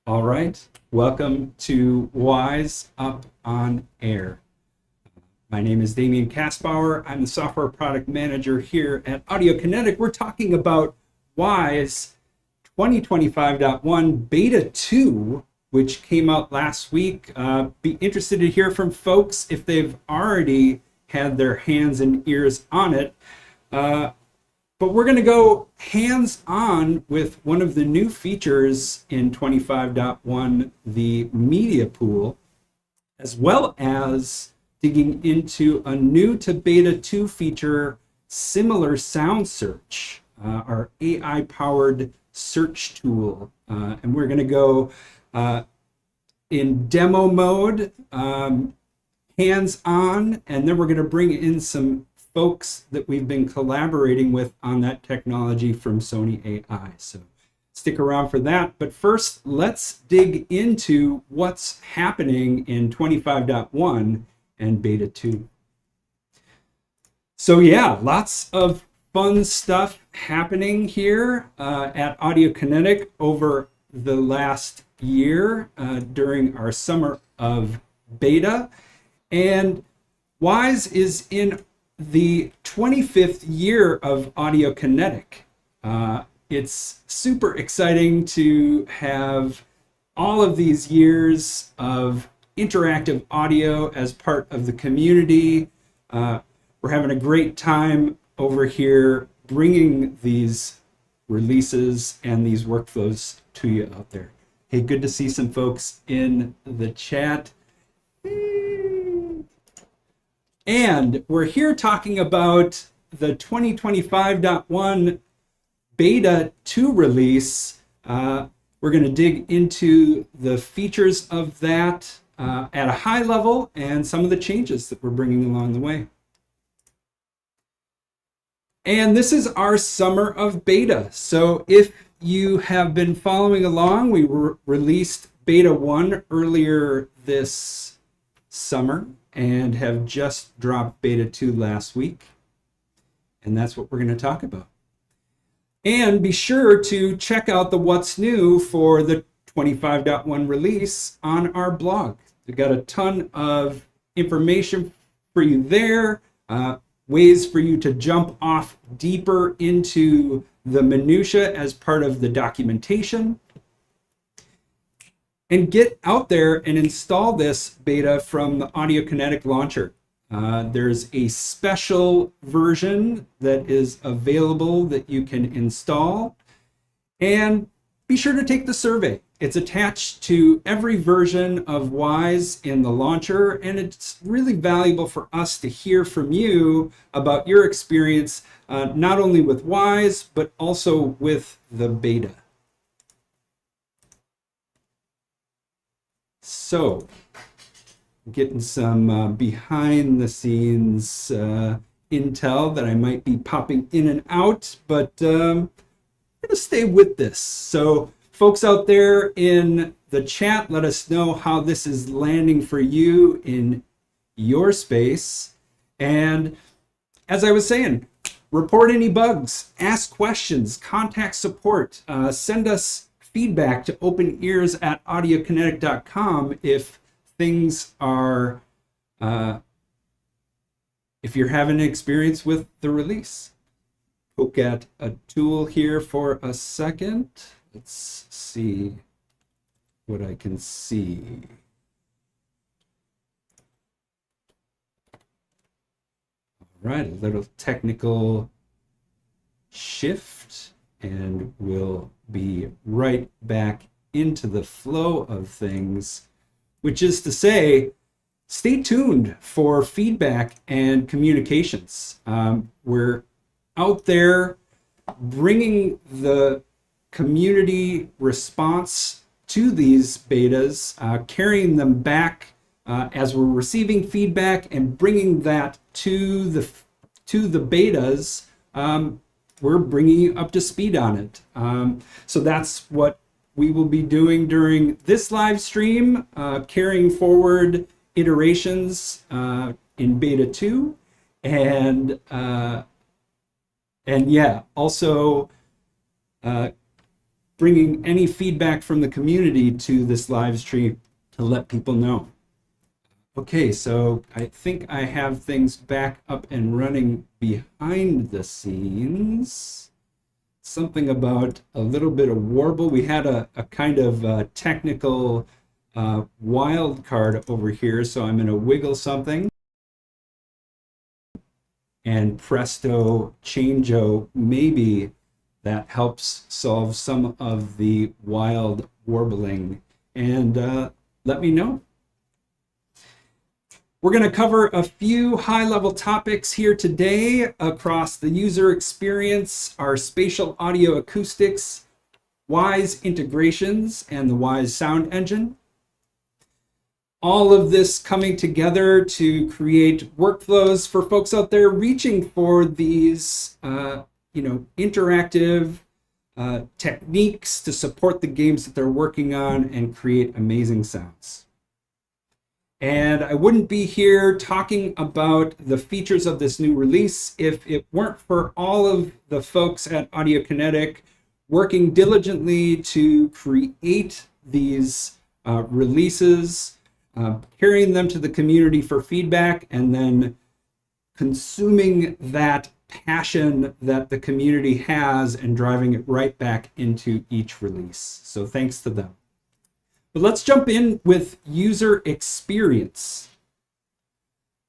All right, welcome to Wise Up on Air. My name is Damian Kaspauer. I'm the software product manager here at Audiokinetic. We're talking about Wwise 2025.1 Beta 2, which came out last week. Be interested to hear from folks if they've already had their hands and ears on it. But we're going to go hands-on with one of the new features in 25.1, the media pool, as well as digging into a new to beta 2 feature, similar sound search, our AI-powered search tool. And we're going to go in demo mode, hands-on, and then we're going to bring in some folks that we've been collaborating with on that technology from Sony AI. So stick around for that. But first, let's dig into what's happening in 25.1 and beta 2. So yeah, lots of fun stuff happening here at Audiokinetic over the last year during our summer of beta. And Wwise is in the 25th year of Audiokinetic. It's super exciting to have all of these years of interactive audio as part of the community. We're having a great time over here bringing these releases and these workflows to you out there. Hey, good to see some folks in the chat. And we're here talking about the 2025.1 beta 2 release. We're going to dig into the features of that at a high level and some of the changes that we're bringing along the way. And this is our summer of beta. So if you have been following along, we released beta 1 earlier this summer and have just dropped beta 2 last week. And that's what we're going to talk about. And be sure to check out the what's new for the 25.1 release on our blog. We've got a ton of information for you there, ways for you to jump off deeper into the minutia as part of the documentation. And get out there and install this beta from the Audiokinetic launcher. There's a special version that is available that you can install. And be sure to take the survey. It's attached to every version of Wwise in the launcher, and it's really valuable for us to hear from you about your experience, not only with Wwise, but also with the beta. So, getting some behind the scenes intel that I might be popping in and out, but I'm going to stay with this. So, folks out there in the chat, let us know how this is landing for you in your space. And as I was saying, report any bugs, ask questions, contact support, send us feedback to openears@audiokinetic.com if things are, if you're having an experience with the release. Poke at a tool here for a second. Let's see what I can see. All right, a little technical shift, and we'll be right back into the flow of things, which is to say, stay tuned for feedback and communications. We're out there bringing the community response to these betas, carrying them back as we're receiving feedback and bringing that to the betas. We're bringing you up to speed on it. So that's what we will be doing during this live stream, carrying forward iterations in beta 2, and yeah, also bringing any feedback from the community to this live stream to let people know. Okay, so I think I have things back up and running behind the scenes. Something about a little bit of warble. We had a kind of technical wild card over here, so I'm going to wiggle something. And presto, changeo, maybe that helps solve some of the wild warbling. And let me know. We're going to cover a few high-level topics here today across the user experience, our spatial audio acoustics, Wwise integrations, and the Wwise sound engine. All of this coming together to create workflows for folks out there reaching for these, interactive techniques to support the games that they're working on and create amazing sounds. And I wouldn't be here talking about the features of this new release if it weren't for all of the folks at Audiokinetic working diligently to create these releases, carrying them to the community for feedback, and then consuming that passion that the community has and driving it right back into each release. So thanks to them. But let's jump in with user experience.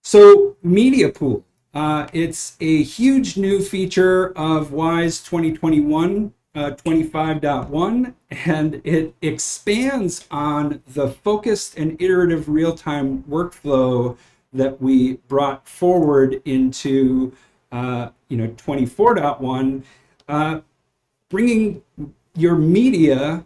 So Media Pool, it's a huge new feature of Wwise 2025.1, and it expands on the focused and iterative real-time workflow that we brought forward into 24.1, bringing your media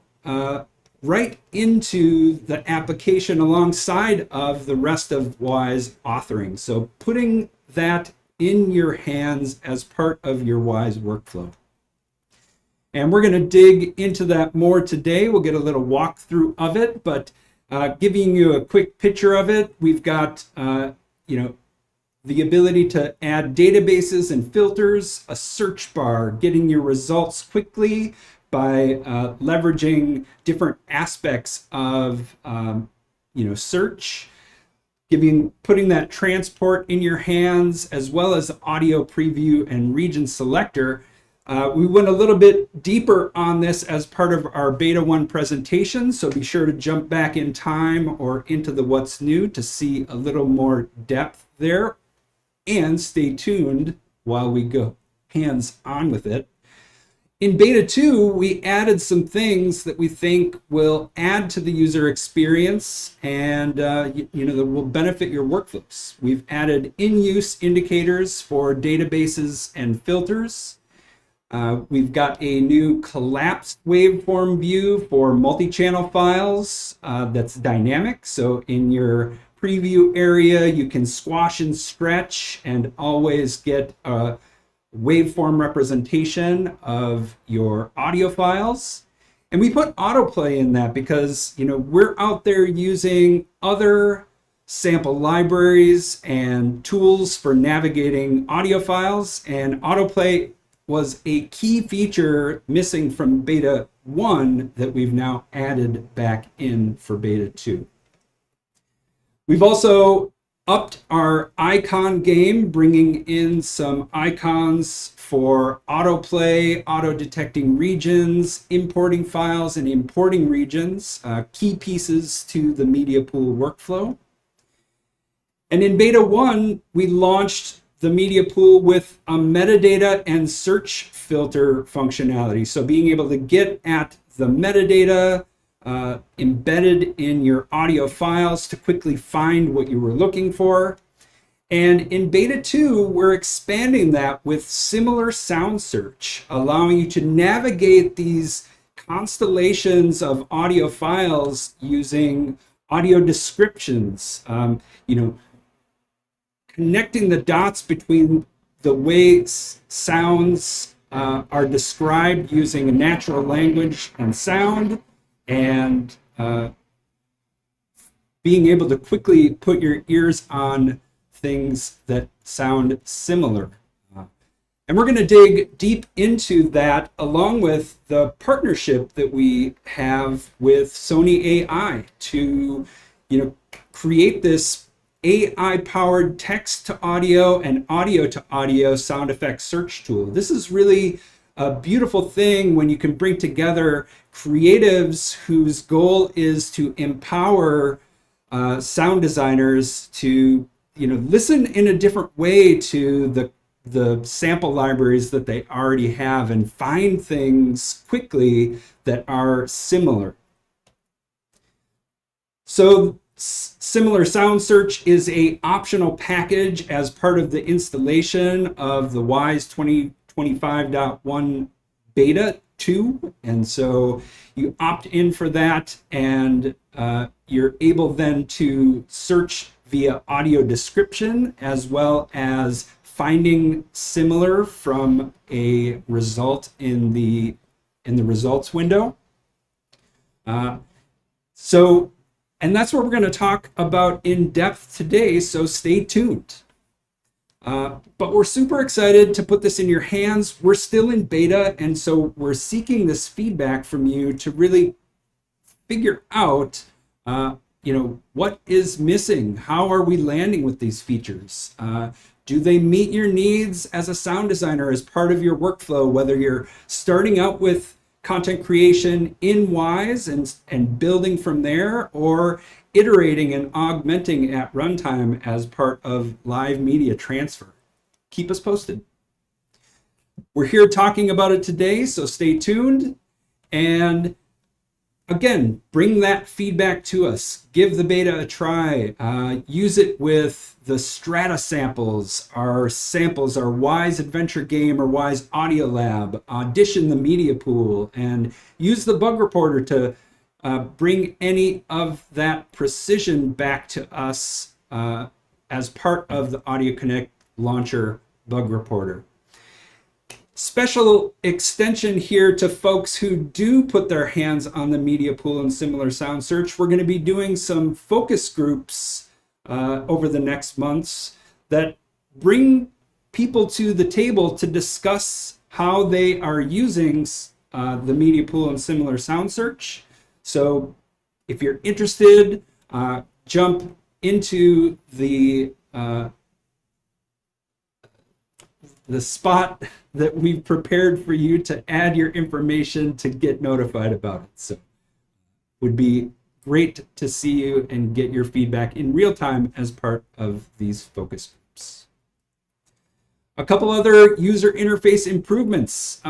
right into the application alongside of the rest of Wwise authoring. So putting that in your hands as part of your Wwise workflow. And we're going to dig into that more today. We'll get a little walkthrough of it, but giving you a quick picture of it, we've got the ability to add databases and filters, a search bar, getting your results quickly by leveraging different aspects of search, putting that transport in your hands, as well as audio preview and region selector. We went a little bit deeper on this as part of our beta 1 presentation, so be sure to jump back in time or into the what's new to see a little more depth there, and stay tuned while we go hands on with it. In beta 2, we added some things that we think will add to the user experience and that will benefit your workflows. We've added in-use indicators for databases and filters. We've got a new collapsed waveform view for multi-channel files that's dynamic. So in your preview area, you can squash and stretch and always get a waveform representation of your audio files. And we put autoplay in that because we're out there using other sample libraries and tools for navigating audio files, and autoplay was a key feature missing from beta 1 that we've now added back in for beta 2. We've also upped our icon game, bringing in some icons for autoplay, auto-detecting regions, importing files and importing regions, key pieces to the Media Pool workflow. And in beta 1, we launched the Media Pool with a metadata and search filter functionality. So being able to get at the metadata embedded in your audio files to quickly find what you were looking for. And in beta 2, we're expanding that with similar sound search, allowing you to navigate these constellations of audio files using audio descriptions, connecting the dots between the way sounds are described using natural language and sound, and being able to quickly put your ears on things that sound similar. And we're going to dig deep into that along with the partnership that we have with Sony AI to, create this AI-powered text to audio and audio to audio sound effects search tool. This is really a beautiful thing when you can bring together creatives whose goal is to empower sound designers to, listen in a different way to the sample libraries that they already have and find things quickly that are similar. So similar sound search is a optional package as part of the installation of the Wwise 2025.1 beta 2. And so you opt in for that, and you're able then to search via audio description as well as finding similar from a result in the results window. And that's what we're going to talk about in depth today, so stay tuned. But we're super excited to put this in your hands. We're still in beta, and so we're seeking this feedback from you to really figure out what is missing? How are we landing with these features? Do they meet your needs as a sound designer as part of your workflow, whether you're starting out with content creation in Wwise and building from there, or iterating and augmenting at runtime as part of live media transfer? Keep us posted. We're here talking about it today, so stay tuned. And again, bring that feedback to us. Give the beta a try. Use it with the Strata samples, our Wwise Adventure Game or Wwise Audio Lab. Audition the media pool and use the bug reporter to bring any of that precision back to us as part of the Audiokinetic launcher bug reporter. Special extension here to folks who do put their hands on the media pool and similar sound search. We're going to be doing some focus groups over the next months that bring people to the table to discuss how they are using the media pool and similar sound search. So if you're interested, jump into the spot that we've prepared for you to add your information to get notified about it. So it would be great to see you and get your feedback in real time as part of these focus groups. A couple other user interface improvements.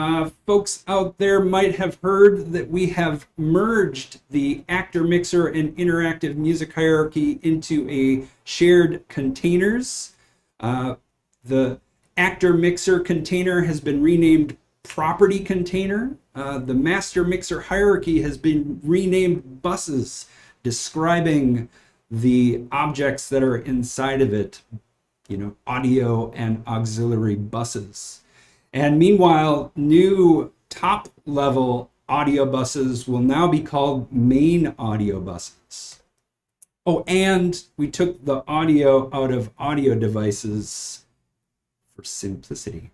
Folks out there might have heard that we have merged the actor mixer and interactive music hierarchy into a shared containers. The actor mixer container has been renamed property container. The master mixer hierarchy has been renamed buses, describing the objects that are inside of it, audio and auxiliary buses. And meanwhile, new top level audio buses will now be called main audio buses. Oh, and we took the audio out of audio devices for simplicity.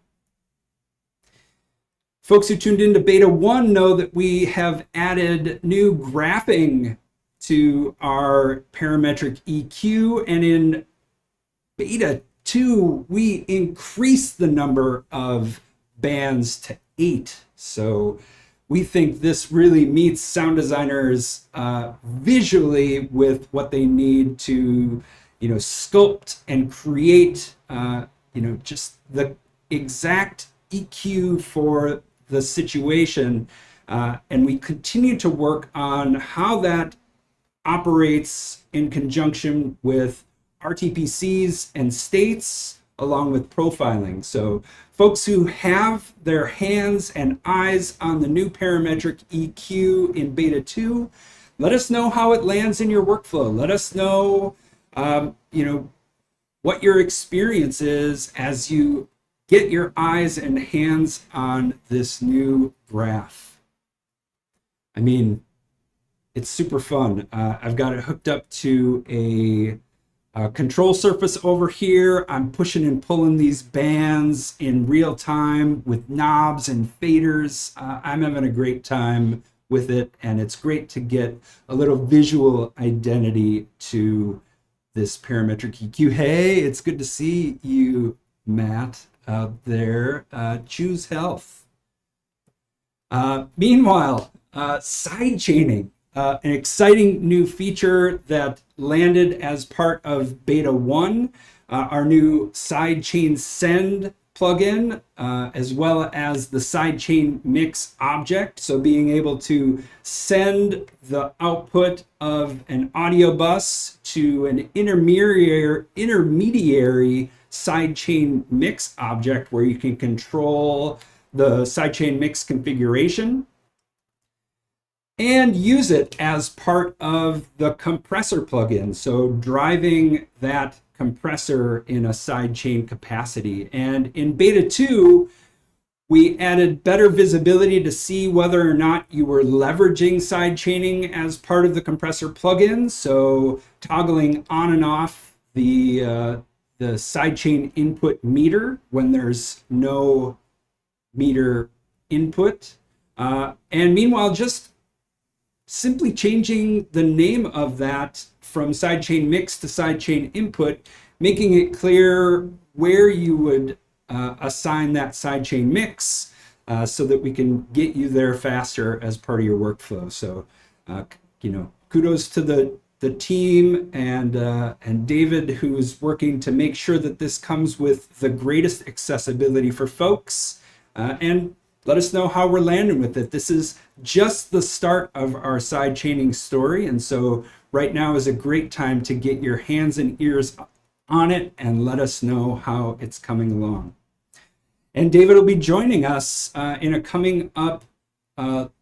Folks who tuned into Beta 1 know that we have added new graphing to our parametric EQ, and in Beta 2, we increased the number of bands to 8. So we think this really meets sound designers visually with what they need to, sculpt and create just the exact EQ for the situation. And we continue to work on how that operates in conjunction with RTPCs and states, along with profiling. So folks who have their hands and eyes on the new parametric EQ in Beta 2, let us know how it lands in your workflow. Let us know, what your experience is as you get your eyes and hands on this new graph. I mean, it's super fun. I've got it hooked up to a control surface over here. I'm pushing and pulling these bands in real time with knobs and faders. I'm having a great time with it, and it's great to get a little visual identity to this parametric EQ. Hey, it's good to see you, Matt, out there. Choose health. Meanwhile, side chaining. An exciting new feature that landed as part of beta 1, our new sidechain send plugin, as well as the sidechain mix object. So being able to send the output of an audio bus to an intermediary sidechain mix object where you can control the sidechain mix configuration and use it as part of the compressor plugin. So driving that compressor in a sidechain capacity. And in beta 2, we added better visibility to see whether or not you were leveraging sidechaining as part of the compressor plugin. So toggling on and off the sidechain input meter when there's no meter input. And meanwhile, just simply changing the name of that from sidechain mix to sidechain input, making it clear where you would assign that sidechain mix so that we can get you there faster as part of your workflow. So, kudos to the team and David, who's working to make sure that this comes with the greatest accessibility for folks. And let us know how we're landing with it. This is just the start of our sidechaining story, and so right now is a great time to get your hands and ears on it and let us know how it's coming along. And David will be joining us in a coming up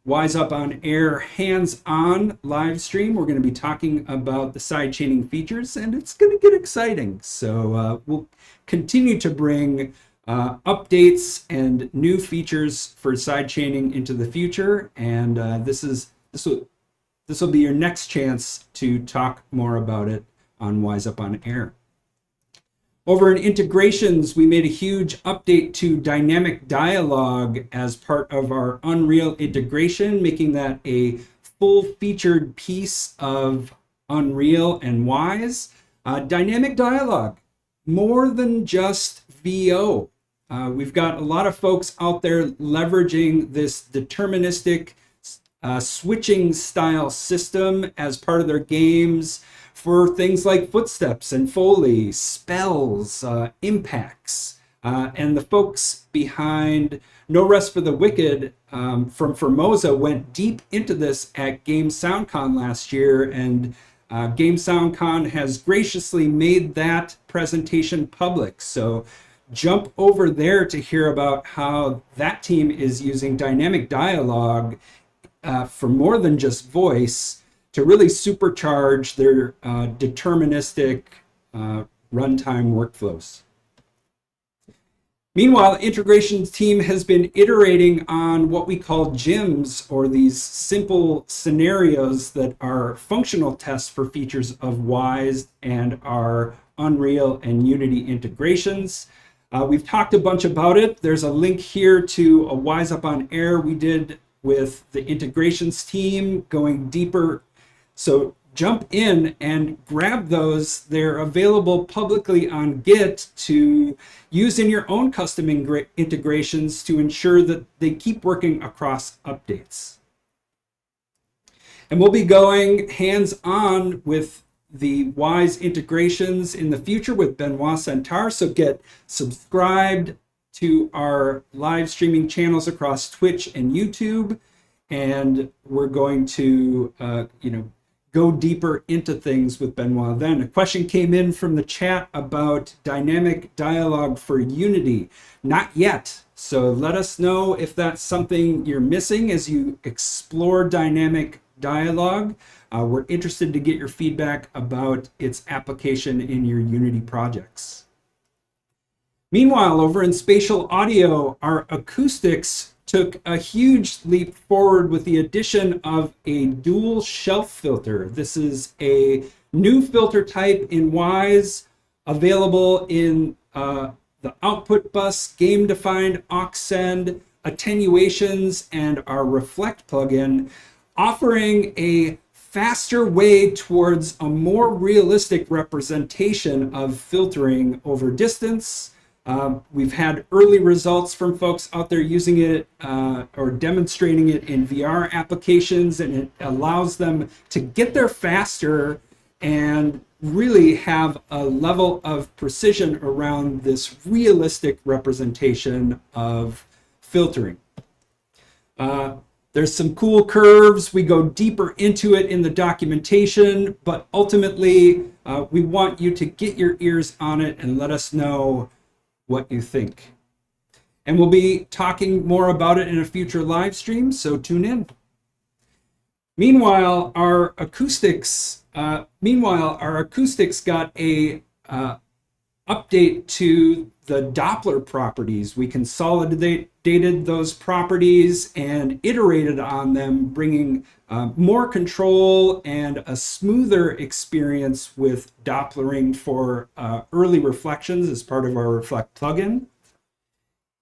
Wise Up on Air hands-on live stream. We're going to be talking about the sidechaining features, and it's going to get exciting. So we'll continue to bring updates and new features for sidechaining into the future, and this will be your next chance to talk more about it on Wise Up on Air. Over in integrations, we made a huge update to dynamic dialogue as part of our Unreal integration, making that a full-featured piece of Unreal and Wise. Dynamic dialogue, more than just VO. We've got a lot of folks out there leveraging this deterministic switching style system as part of their games for things like footsteps and Foley, spells, impacts. And the folks behind No Rest for the Wicked from Formosa went deep into this at Game SoundCon last year, and Game SoundCon has graciously made that presentation public. So jump over there to hear about how that team is using dynamic dialogue for more than just voice to really supercharge their deterministic runtime workflows. Meanwhile, the integrations team has been iterating on what we call GIMs, or these simple scenarios that are functional tests for features of Wise and our Unreal and Unity integrations. We've talked a bunch about it. There's a link here to a Wise Up on Air we did with the integrations team going deeper. So jump in and grab those. They're available publicly on Git to use in your own custom integrations to ensure that they keep working across updates. And we'll be going hands-on with the Wise integrations in the future with Benoit Centaur. So get subscribed to our live streaming channels across Twitch and YouTube. And we're going to, go deeper into things with Benoit then. A question came in from the chat about dynamic dialogue for Unity. Not yet. So let us know if that's something you're missing as you explore dynamic dialogue. We're interested to get your feedback about its application in your Unity projects. Meanwhile, over in spatial audio, our Acoustics took a huge leap forward with the addition of a dual shelf filter. This is a new filter type in Wwise, available in the output bus, game-defined aux send, attenuations, and our reflect plugin, offering a faster way towards a more realistic representation of filtering over distance. We've had early results from folks out there using it or demonstrating it in VR applications, and it allows them to get there faster and really have a level of precision around this realistic representation of filtering. There's some cool curves. We go deeper into it in the documentation, but ultimately we want you to get your ears on it and let us know what you think. And we'll be talking more about it in a future live stream, so tune in. Meanwhile, our acoustics got a update to the Doppler properties. We consolidated those properties and iterated on them, bringing more control and a smoother experience with Dopplering for early reflections as part of our Reflect plugin.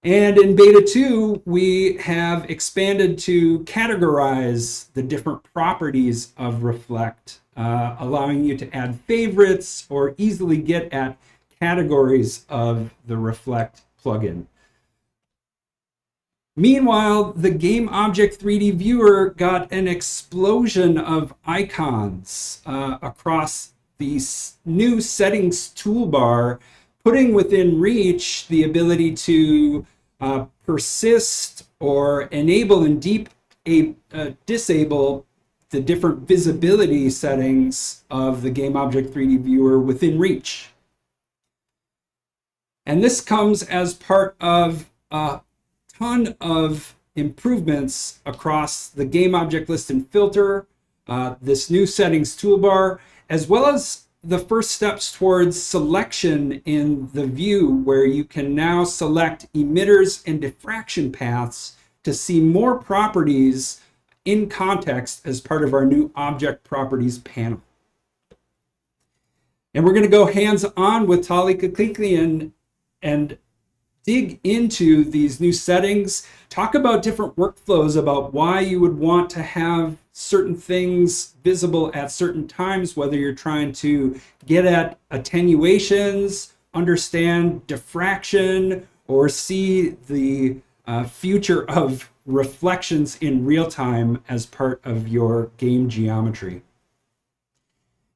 And in beta 2, we have expanded to categorize the different properties of Reflect, allowing you to add favorites or easily get at categories of the Reflect plugin. Meanwhile, the Game Object 3D Viewer got an explosion of icons across the new settings toolbar, putting within reach the ability to persist or enable and disable the different visibility settings of the Game Object 3D Viewer within reach. And this comes as part of a ton of improvements across the Game Object List and Filter, this new settings toolbar, as well as the first steps towards selection in the view, where you can now select emitters and diffraction paths to see more properties in context as part of our new object properties panel. And we're going to go hands-on with Tali Kaklikian and dig into these new settings, talk about different workflows, about why you would want to have certain things visible at certain times, whether you're trying to get at attenuations, understand diffraction, or see the future of reflections in real time as part of your game geometry.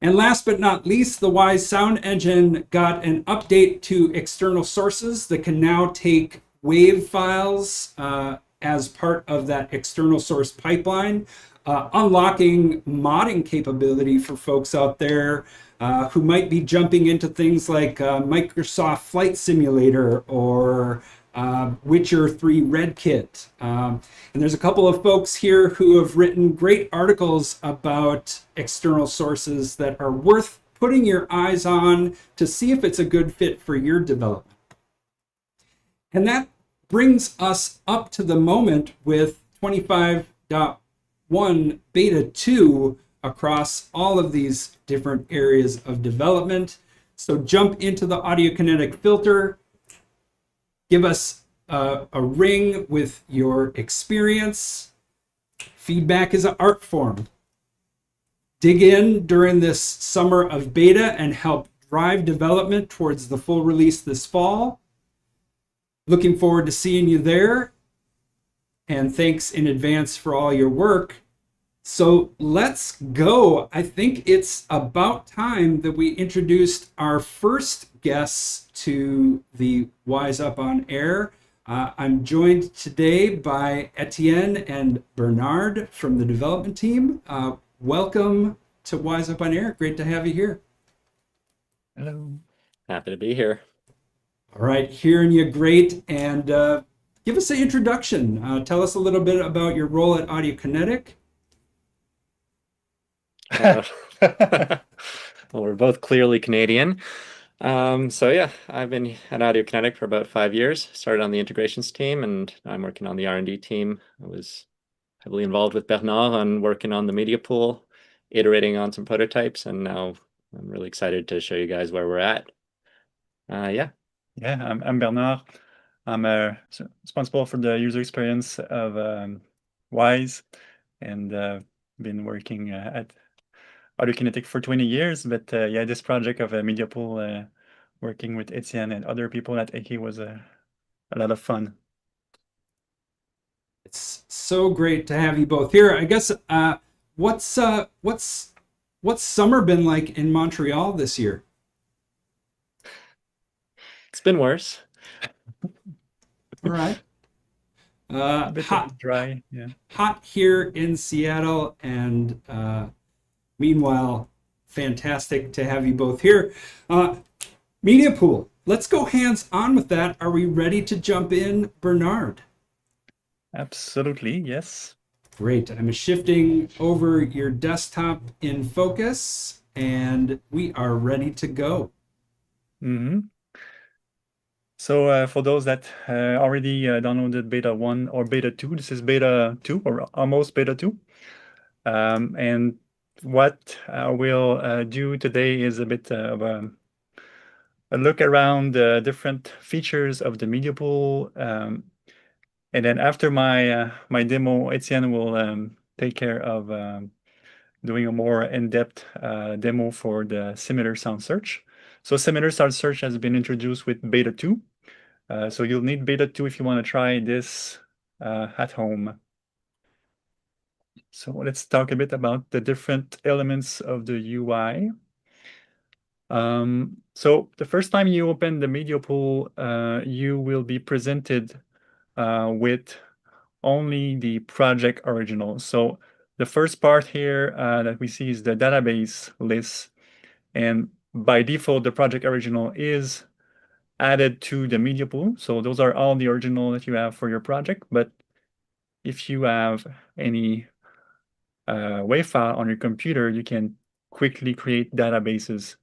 And last but not least, the Wwise Sound Engine got an update to external sources that can now take WAV files as part of that external source pipeline, unlocking modding capability for folks out there who might be jumping into things like Microsoft Flight Simulator or Witcher 3 Redkit. And there's a couple of folks here who have written great articles about external sources that are worth putting your eyes on to see if it's a good fit for your development. And that brings us up to the moment with 25.1 beta 2 across all of these different areas of development. So jump into the Audiokinetic filter, give us a ring with your experience. Feedback is an art form. Dig in during this summer of beta and help drive development towards the full release this fall. Looking forward to seeing you there. And thanks in advance for all your work. So let's go. I think it's about time that we introduced our first guests to the Wwise Up on Air. I'm joined today by Etienne and Bernard from the development team. Welcome to Wwise Up on Air. Great to have you here. Hello. Happy to be here. All right, hearing you great. And give us an introduction. Tell us a little bit about your role at Audiokinetic. Well, we're both clearly Canadian. So yeah, I've been at Audiokinetic for about 5 years. Started on the integrations team, and I'm working on the R&D team. I was heavily involved with Bernard on working on the media pool, iterating on some prototypes, and now I'm really excited to show you guys where we're at. Yeah. Yeah, I'm Bernard. I'm responsible for the user experience of Wise, and been working at Audiokinetic for 20 years. But yeah, this project of a media pool, working with Etienne and other people at Aki was a lot of fun. It's so great to have you both here. I guess what's summer been like in Montreal this year? It's been worse. All right. A bit dry, yeah. Hot here in Seattle, and meanwhile, fantastic to have you both here. Media pool. Let's go hands on with that. Are we ready to jump in, Bernard? Absolutely, yes. Great. I'm shifting over your desktop in focus, and we are ready to go. So for those that already downloaded beta 1 or beta 2, this is beta 2 or almost beta 2. And what we'll do today is a bit of a look around the different features of the media pool. And then after my my demo, Etienne will take care of doing a more in-depth demo for the similar sound search. So similar sound search has been introduced with beta 2. So you'll need beta 2 if you want to try this at home. So let's talk a bit about the different elements of the UI. So the first time you open the media pool, you will be presented with only the project original. So the first part here that we see is the database list. And by default, the project original is added to the media pool. So those are all the original that you have for your project. But if you have any WAV file on your computer, you can quickly create databases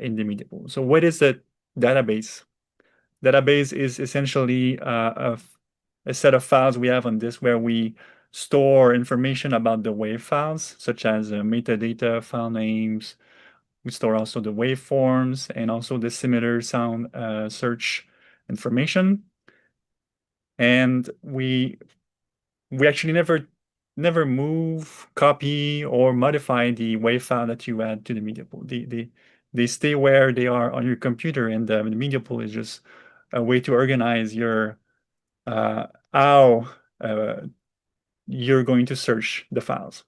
in the media pool. So what is a database? Database is essentially a set of files we have on this where we store information about the WAV files, such as metadata, file names. We store also the waveforms and also the similar sound search information. And we actually never move, copy, or modify the WAV file that you add to the media pool. They stay where they are on your computer, and the media pool is just a way to organize your how you're going to search the files.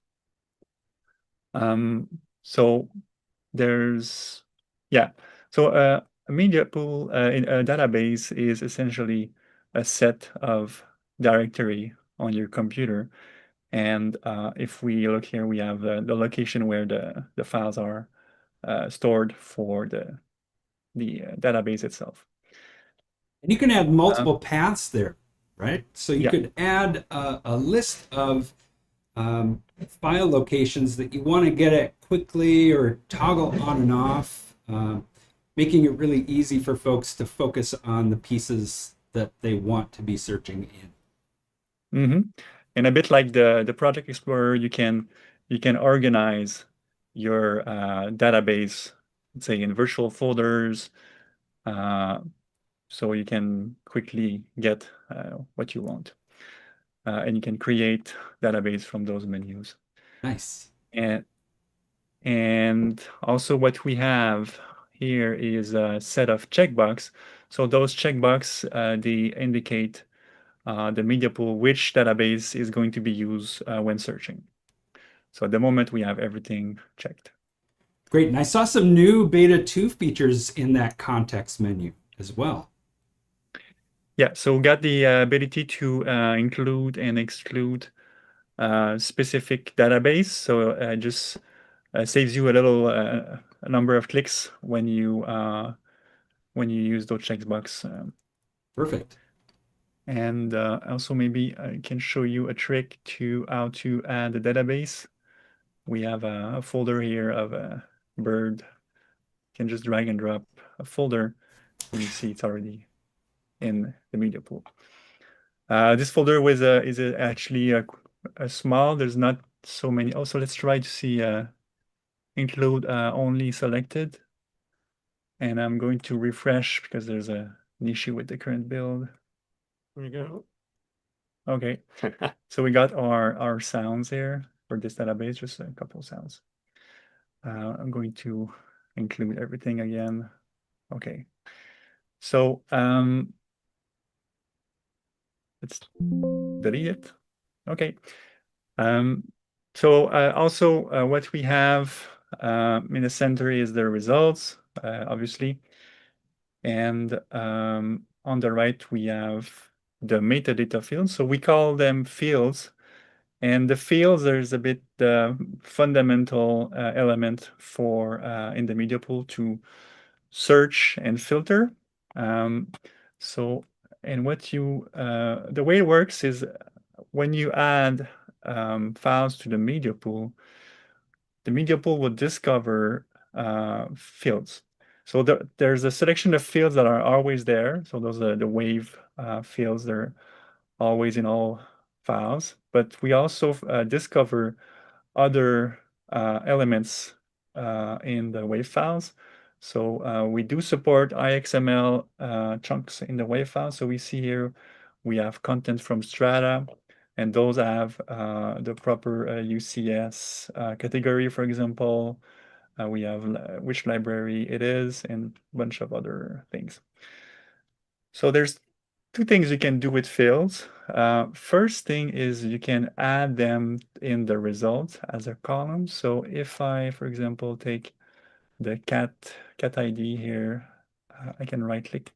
So there's So a media pool in a database is essentially a set of directory on your computer. And if we look here, we have the location where the files are stored for the database itself. And you can add multiple paths there, right? So you Yeah. could add a list of file locations that you want to get at quickly or toggle on and off, making it really easy for folks to focus on the pieces that they want to be searching in. And a bit like the Project Explorer, you can organize your database, let's say in virtual folders, so you can quickly get what you want. And you can create database from those menus. Nice. And also what we have here is a set of checkbox. So those checkbox, they indicate the media pool, which database is going to be used when searching. So at the moment, we have everything checked. Great. And I saw some new beta 2 features in that context menu as well. Yeah, so we got the ability to include and exclude specific database. So it just saves you a little a number of clicks when you use those checkbox. Perfect. And also maybe I can show you a trick to how to add a database. We have a folder here of a bird. You can just drag and drop a folder, and you see it's already in the media pool. This folder is actually a small. There's not so many. Also, let's try to see include only selected. And I'm going to refresh because there's an issue with the current build. There you go. Okay, so we got our sounds here for this database, just a couple of sounds. I'm going to include everything again. Okay, so let's delete it. Okay. So also what we have in the center is the results, obviously. And on the right, we have the metadata fields. So we call them fields. And the fields, there's a bit fundamental element for in the media pool to search and filter. And what you, the way it works is when you add files to the media pool, the media pool will discover fields. So there's a selection of fields that are always there. So those are the wave fields. They're always in all files. But we also discover other elements in the wave files. So we do support IXML chunks in the wave file. So we see here we have content from Strata, and those have the proper UCS category, for example. We have which library it is and a bunch of other things. So there's two things you can do with fields. First thing is you can add them in the results as a column. So if I, for example, take the cat ID here, I can right click.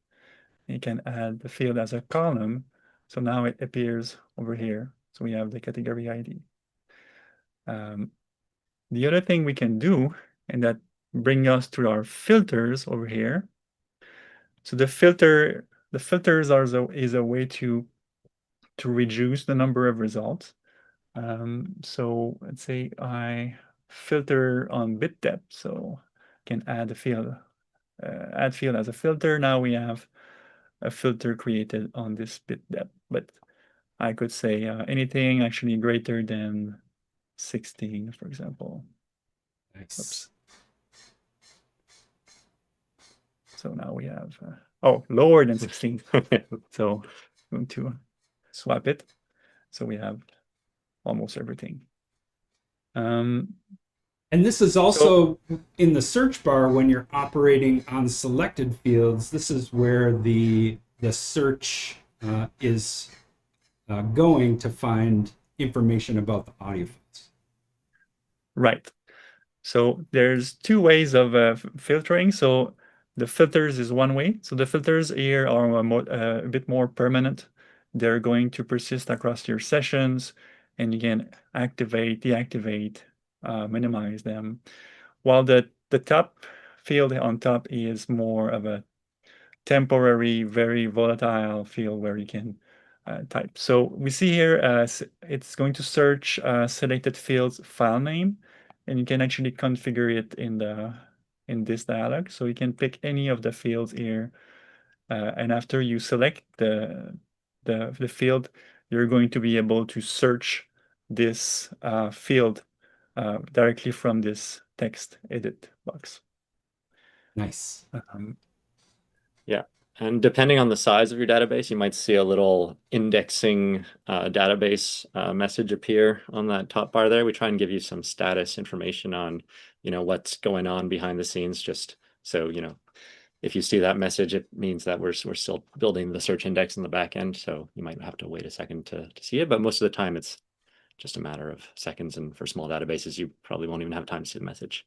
You can add the field as a column. So now it appears over here. So we have the category ID. The other thing we can do, and that brings us to our filters over here. So the filters is a way to reduce the number of results. So let's say I filter on bit depth, so I can add a field, add field as a filter. Now we have a filter created on this bit depth, but I could say anything actually greater than 16, for example. Nice. Oops. So now we have, lower than 16. So I'm going to swap it. So we have almost everything. And this is also in the search bar when you're operating on selected fields. This is where the search is going to find information about the audio files. Right. So there's two ways of filtering. So the filters is one way. So the filters here are a bit more permanent. They're going to persist across your sessions, and you can activate, deactivate, minimize them. While the top field on top is more of a temporary, very volatile field where you can type. So we see here it's going to search selected fields file name, and you can actually configure it in this dialog. So you can pick any of the fields here, and after you select the field, you're going to be able to search this field directly from this text edit box. Nice. Yeah. And depending on the size of your database, you might see a little indexing database message appear on that top bar there. We try and give you some status information on, what's going on behind the scenes, just so, if you see that message, it means that we're still building the search index in the back end. So you might have to wait a second to see it, but most of the time it's just a matter of seconds. And for small databases, you probably won't even have time to see the message.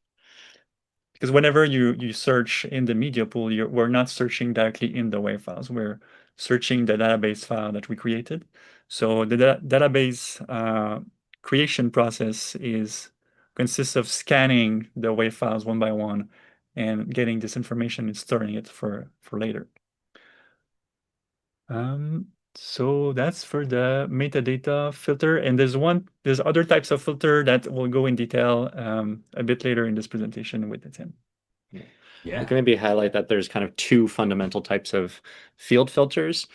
Because whenever you search in the media pool, we're not searching directly in the WAV files. We're searching the database file that we created. So the database creation process consists of scanning the WAV files one by one and getting this information and storing it for later. So that's for the metadata filter. And there's other types of filter that will go in detail a bit later in this presentation with Etienne. Yeah. I can maybe highlight that there's kind of two fundamental types of field filters.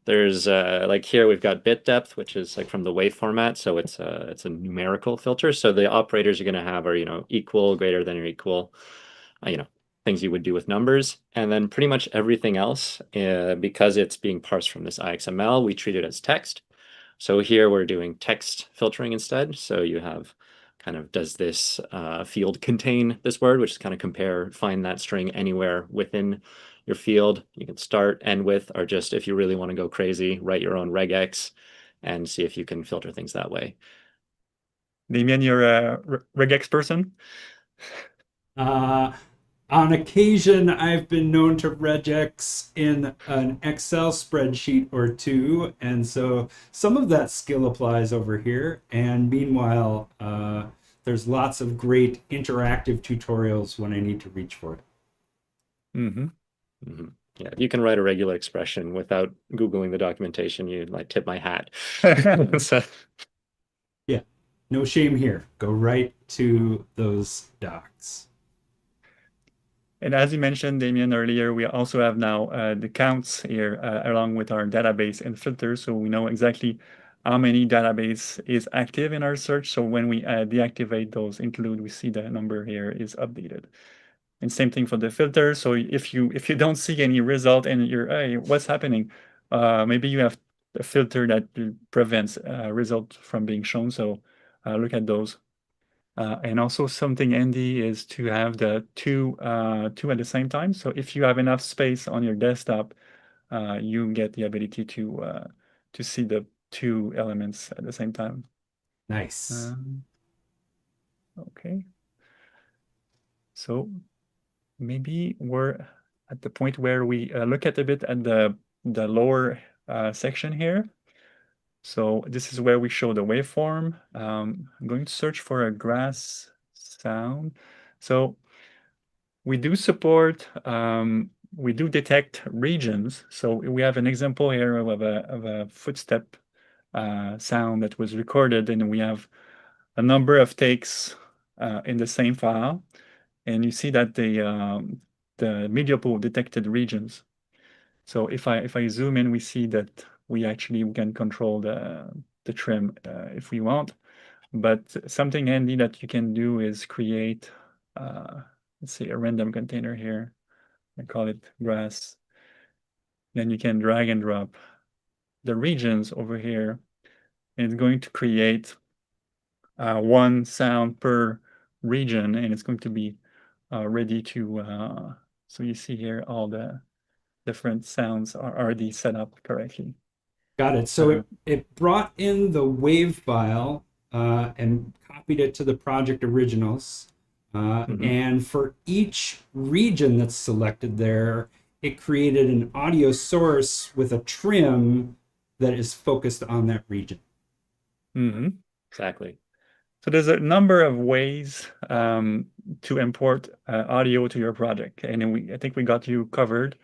There's like here we've got bit depth, which is like from the wave format, so it's a numerical filter. So the operators you're going to have are equal, greater than or equal, things you would do with numbers, and then pretty much everything else, because it's being parsed from this IXML, we treat it as text. So here we're doing text filtering instead. So you have kind of, does this field contain this word, which is kind of find that string anywhere within your field. You can start, end with, or just if you really want to go crazy, write your own regex and see if you can filter things that way. Damian, you're a regex person? On occasion, I've been known to regex in an Excel spreadsheet or two, and so some of that skill applies over here. And meanwhile, there's lots of great interactive tutorials when I need to reach for it. Mm-hmm. Mm-hmm. Yeah, if you can write a regular expression without Googling the documentation, you like tip my hat. So, yeah, no shame here. Go right to those docs. And as you mentioned, Damian, earlier, we also have now the counts here along with our database and filters. So we know exactly how many database is active in our search. So when we deactivate those include, we see the number here is updated. And same thing for the filter. So if you don't see any result and you're, hey, what's happening? Maybe you have a filter that prevents a result from being shown. So look at those. And also something handy is to have the two at the same time. So if you have enough space on your desktop, you get the ability to see the two elements at the same time. Nice. Okay. So maybe we're at the point where we look at a bit at the lower section here. So this is where we show the waveform. I'm going to search for a grass sound. So we do support, we do detect regions. So we have an example here of a footstep sound that was recorded, and we have a number of takes in the same file. And you see that the media pool detected regions. So if I zoom in, we see that we can control the trim if we want. But something handy that you can do is create, let's say, a random container here. I call it grass. Then you can drag and drop the regions over here. And it's going to create one sound per region, and it's going to be ready to, so you see here all the different sounds are already set up correctly. Got it. So it brought in the wave file and copied it to the project originals. And for each region that's selected there, it created an audio source with a trim that is focused on that region. Exactly. So there's a number of ways to import audio to your project, and I think we got you covered.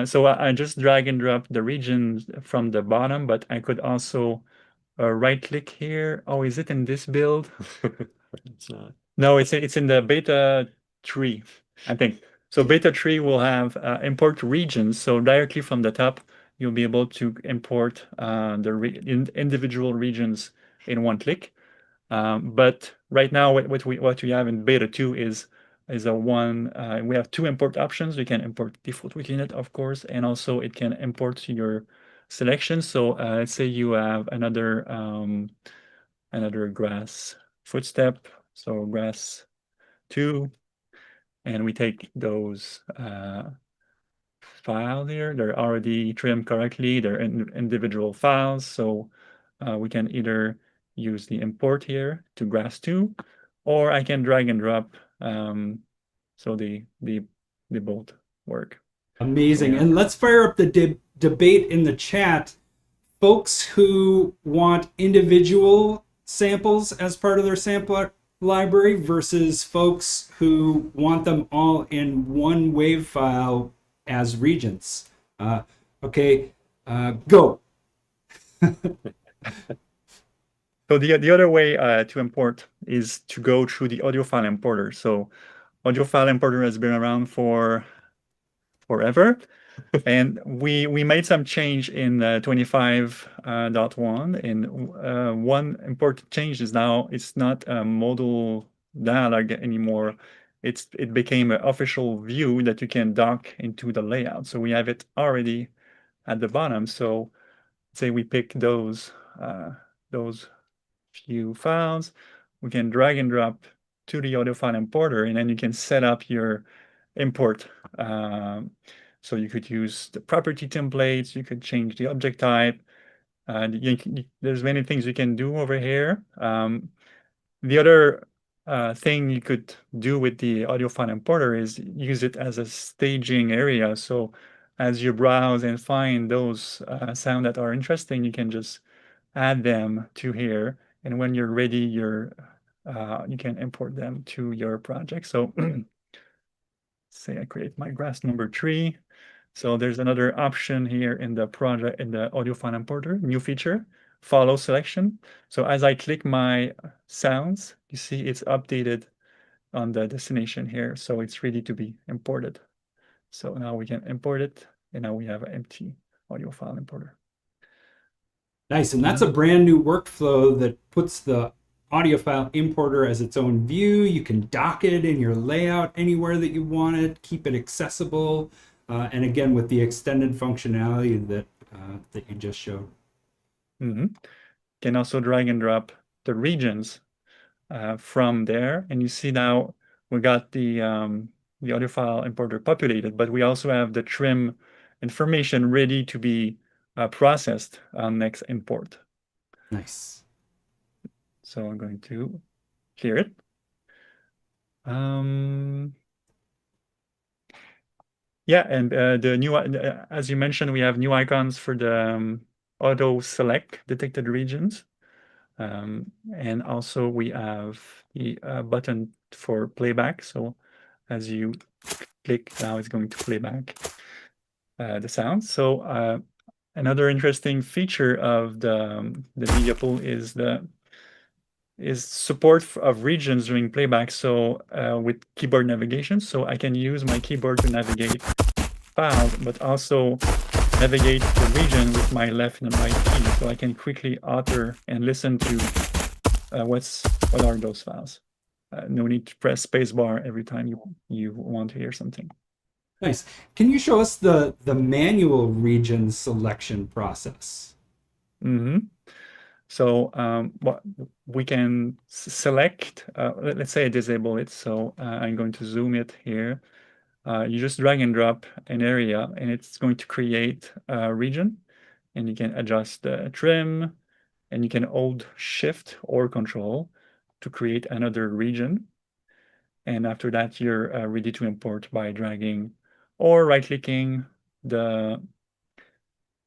So I just drag and drop the regions from the bottom, but I could also right-click here. Oh, is it in this build? It's not. No, it's in the beta 3, I think. So beta 3 will have import regions. So directly from the top, you'll be able to import the individual regions in one click. But right now, what we have in beta 2 is a one. We have two import options. We can import default wiki unit, of course, and also it can import to your selection. So let's say you have another grass footstep. So grass 2, and we take those files here. They're already trimmed correctly. They're individual files. So we can either use the import here to grass 2, or I can drag and drop. So they both work. Amazing. And let's fire up the debate in the chat. Folks who want individual samples as part of their sample library versus folks who want them all in one wave file as regions. Okay, go. So the other way to import is to go through the audio file importer. So audio file importer has been around for forever. And we made some change in 25.1, and one important change is now it's not a modal dialog anymore. It became an official view that you can dock into the layout. So we have it already at the bottom. So say we pick those few files, we can drag and drop to the audio file importer, and then you can set up your import. So you could use the property templates, you could change the object type. There's many things you can do over here. The other thing you could do with the audio file importer is use it as a staging area. So as you browse and find those sounds that are interesting, you can just add them to here. And when you're ready, you can import them to your project. So say I create my grass number 3. So there's another option here in the project, in the audio file importer, new feature, follow selection. So as I click my sounds, you see it's updated on the destination here. So it's ready to be imported. So now we can import it, and now we have an empty audio file importer. Nice, and that's a brand new workflow that puts the audio file importer as its own view. You can dock it in your layout anywhere that you want it, keep it accessible, and again with the extended functionality that you just showed. Can also drag and drop the regions from there, and you see now we got the audio file importer populated, but we also have the trim information ready to be processed on next import. Nice. So I'm going to clear it. Yeah, and the new, as you mentioned, we have new icons for the auto select detected regions. And also we have the button for playback. So as you click, now it's going to play back the sound. So another interesting feature of the media pool is support of regions during playback. So with keyboard navigation, so I can use my keyboard to navigate files, but also navigate the region with my left and right key, so I can quickly alter and listen to what are those files. No need to press spacebar every time you want to hear something. Nice. Can you show us the manual region selection process? So what we can select, let's say I disable it. So I'm going to zoom it here. You just drag and drop an area, and it's going to create a region, and you can adjust the trim, and you can hold Shift or Control to create another region. And after that, you're ready to import by dragging or right-clicking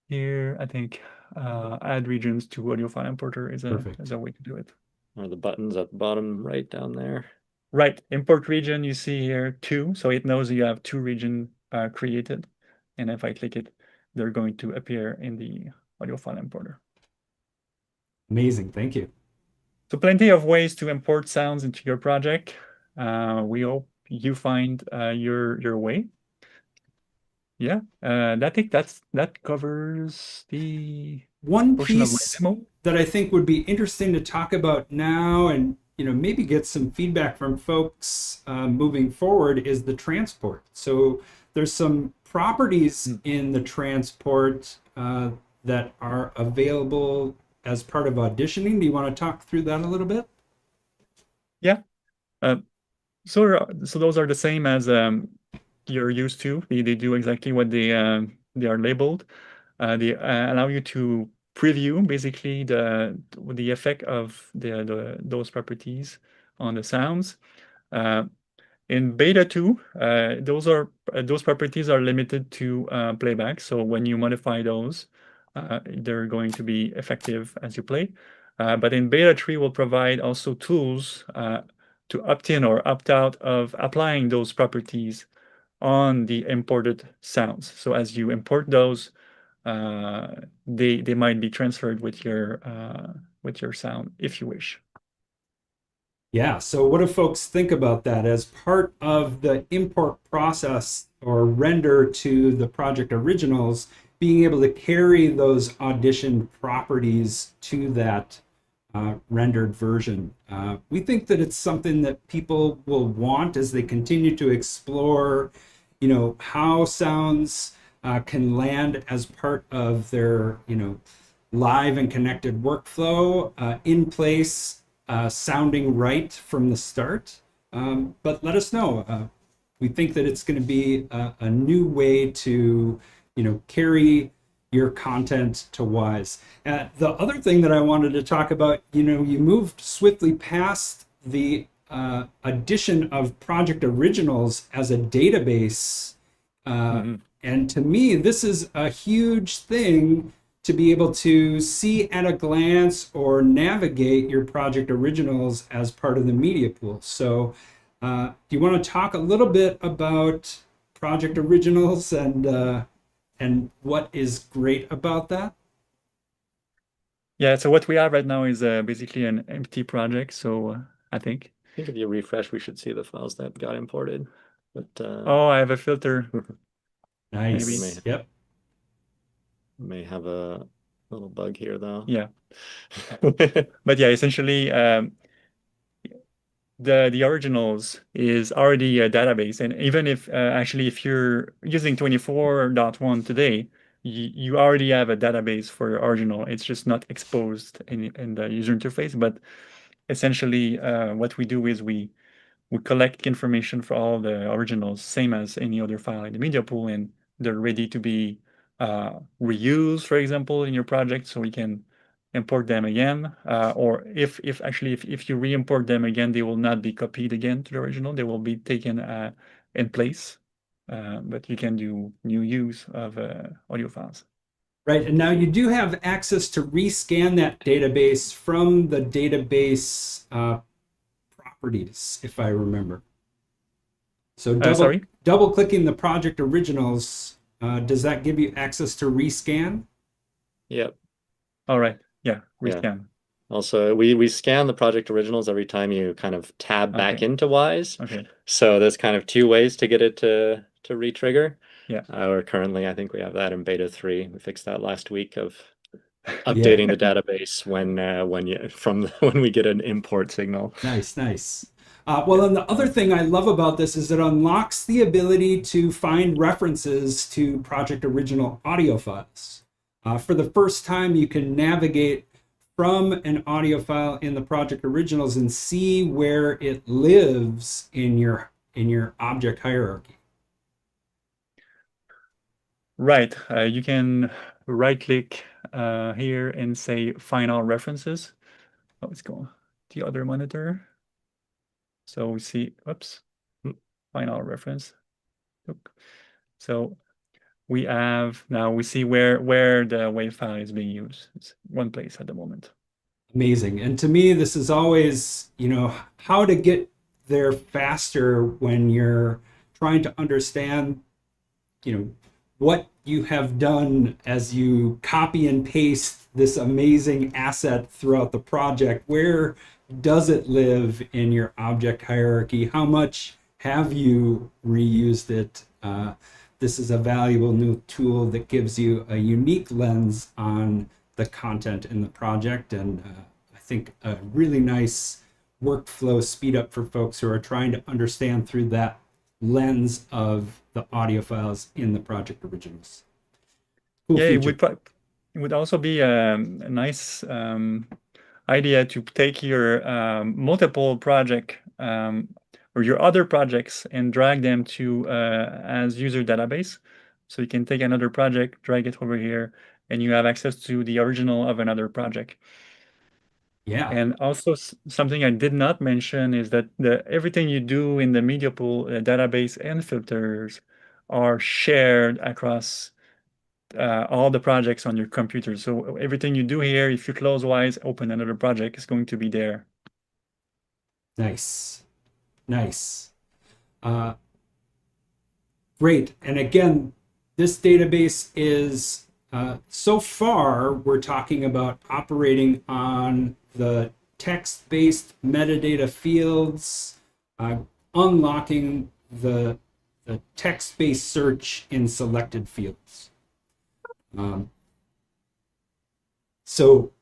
here. I think add regions to audio file importer is a way to do it. Or the buttons at the bottom right down there. Right, import region, you see here 2, so it knows you have 2 regions created. And if I click it, they're going to appear in the audio file importer. Amazing, thank you. So plenty of ways to import sounds into your project. We hope you find your way. Yeah, I think that covers the one portion of my piece demo that I think would be interesting to talk about now, and maybe get some feedback from folks moving forward, is the transport. So there's some properties in the transport that are available as part of auditioning. Do you want to talk through that a little bit? Yeah. So those are the same as you're used to. They do exactly what they are labeled. They allow you to preview basically the effect of those properties on the sounds. In beta 2, those properties are limited to playback. So when you modify those, they're going to be effective as you play. But in beta 3, we'll provide also tools to opt in or opt out of applying those properties on the imported sounds. So as you import those, they might be transferred with your sound if you wish. Yeah, so what do folks think about that as part of the import process or render to the project originals, being able to carry those auditioned properties to that rendered version? We think that it's something that people will want as they continue to explore, how sounds can land as part of their, live and connected workflow in place, sounding right from the start. But let us know. We think that it's going to be a new way to, carry your content to Wwise. The other thing that I wanted to talk about, you moved swiftly past the addition of project originals as a database. And to me, this is a huge thing to be able to see at a glance or navigate your project originals as part of the media pool. So do you want to talk a little bit about project originals and what is great about that? Yeah, so what we have right now is basically an empty project. So I think if you refresh, we should see the files that got imported. But oh, I have a filter. Nice. Maybe. Yep. May have a little bug here though. Yeah. But yeah, essentially the originals is already a database, and even if actually if you're using 24.1 today, you already have a database for your original. It's just not exposed in the user interface. But essentially what we do is we collect information for all the originals, same as any other file in the media pool, and they're ready to be reused, for example, in your project, so we can import them again. Or if you re-import them again, they will not be copied again to the original. They will be taken in place. But you can do new use of audio files. Right, and now you do have access to rescan that database from the database properties, if I remember. So double clicking the project originals, does that give you access to rescan? Yep. All right. Yeah, rescan. Yeah. Also, we scan the project originals every time you kind of tab back into Wwise. Okay. So there's kind of two ways to get it to re-trigger. Yeah. Or currently, I think we have that in beta 3. We fixed that last week of updating the database when we get an import signal. Nice. Well, and the other thing I love about this is it unlocks the ability to find references to project original audio files. For the first time, you can navigate from an audio file in the project originals and see where it lives in your object hierarchy. Right. You can right-click here and say Find All References. Oh, let's go to the other monitor. So we see, Find All Reference. Look. So we see where the WAV file is being used. It's one place at the moment. Amazing. And to me, this is always, how to get there faster when you're trying to understand, what you have done as you copy and paste this amazing asset throughout the project. Where does it live in your object hierarchy? How much have you reused it? This is a valuable new tool that gives you a unique lens on the content in the project, and I think a really nice workflow speed up for folks who are trying to understand through that lens of the audio files in the project originals. Cool feature. It would also be a nice idea to take your multiple project or your other projects and drag them to as user database. So you can take another project, drag it over here, and you have access to the original of another project. Yeah. And also something I did not mention is that everything you do in the media pool database and filters are shared across all the projects on your computer. So everything you do here, if you close Wwise, open another project, is going to be there. Nice. Great. And again, this database is, so far, we're talking about operating on the text-based metadata fields, unlocking the text-based search in selected fields. So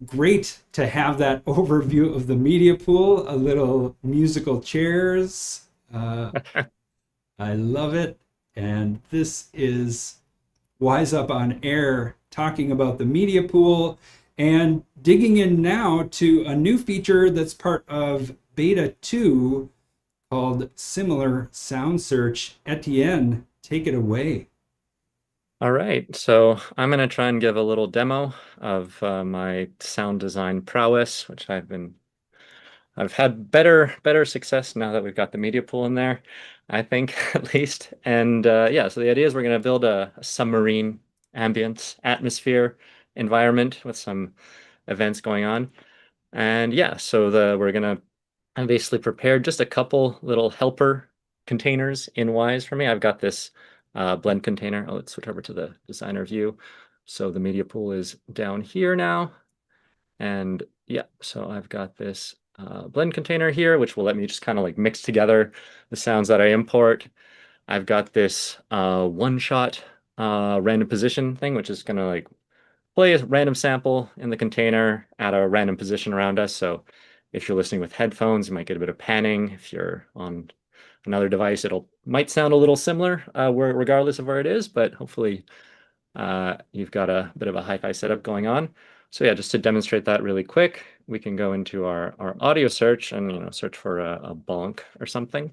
great to have that overview of the media pool, a little musical chairs. I love it. And this is Wise Up on Air talking about the media pool and digging in now to a new feature that's part of beta 2 called Similar Sound Search. Etienne, take it away. All right, so I'm going to try and give a little demo of my sound design prowess, which I've had better success now that we've got the media pool in there, I think, at least. And yeah, so the idea is we're going to build a submarine ambience atmosphere environment with some events going on. And yeah, so we're going to I basically prepared just a couple little helper containers in Wise for me. I've got this blend container. Oh, let's switch over to the designer view. So the media pool is down here now. And yeah, so I've got this blend container here, which will let me just kind of like mix together the sounds that I import. I've got this one-shot random position thing, which is going to like play a random sample in the container at a random position around us. So if you're listening with headphones, you might get a bit of panning. If you're on another device, might sound a little similar regardless of where it is, but hopefully you've got a bit of a hi-fi setup going on. So yeah, just to demonstrate that really quick, we can go into our audio search and search for a bonk or something.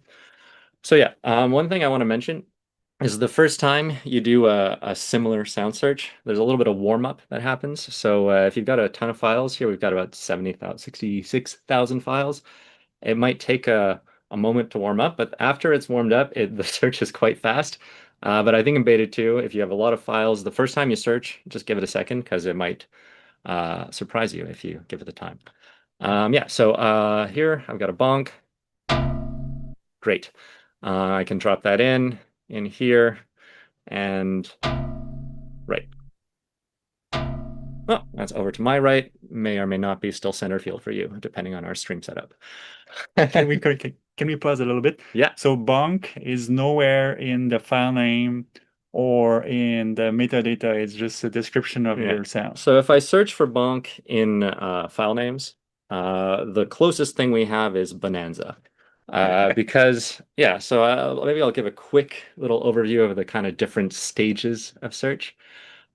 So yeah, one thing I want to mention is the first time you do a similar sound search, there's a little bit of warm up that happens. So if you've got a ton of files here, we've got about 66,000 files. It might take a moment to warm up, but after it's warmed up, the search is quite fast. But I think in beta 2, if you have a lot of files, the first time you search, just give it a second because it might surprise you if you give it the time. Yeah, so here I've got a bonk. Great. I can drop that in here, and right. Oh, that's over to my right. May or may not be still center field for you, depending on our stream setup. Can we pause a little bit? Yeah. So bonk is nowhere in the file name or in the metadata. It's just a description of your sound. So if I search for bonk in file names, the closest thing we have is bonanza. Because, yeah, so maybe I'll give a quick little overview of the kind of different stages of search.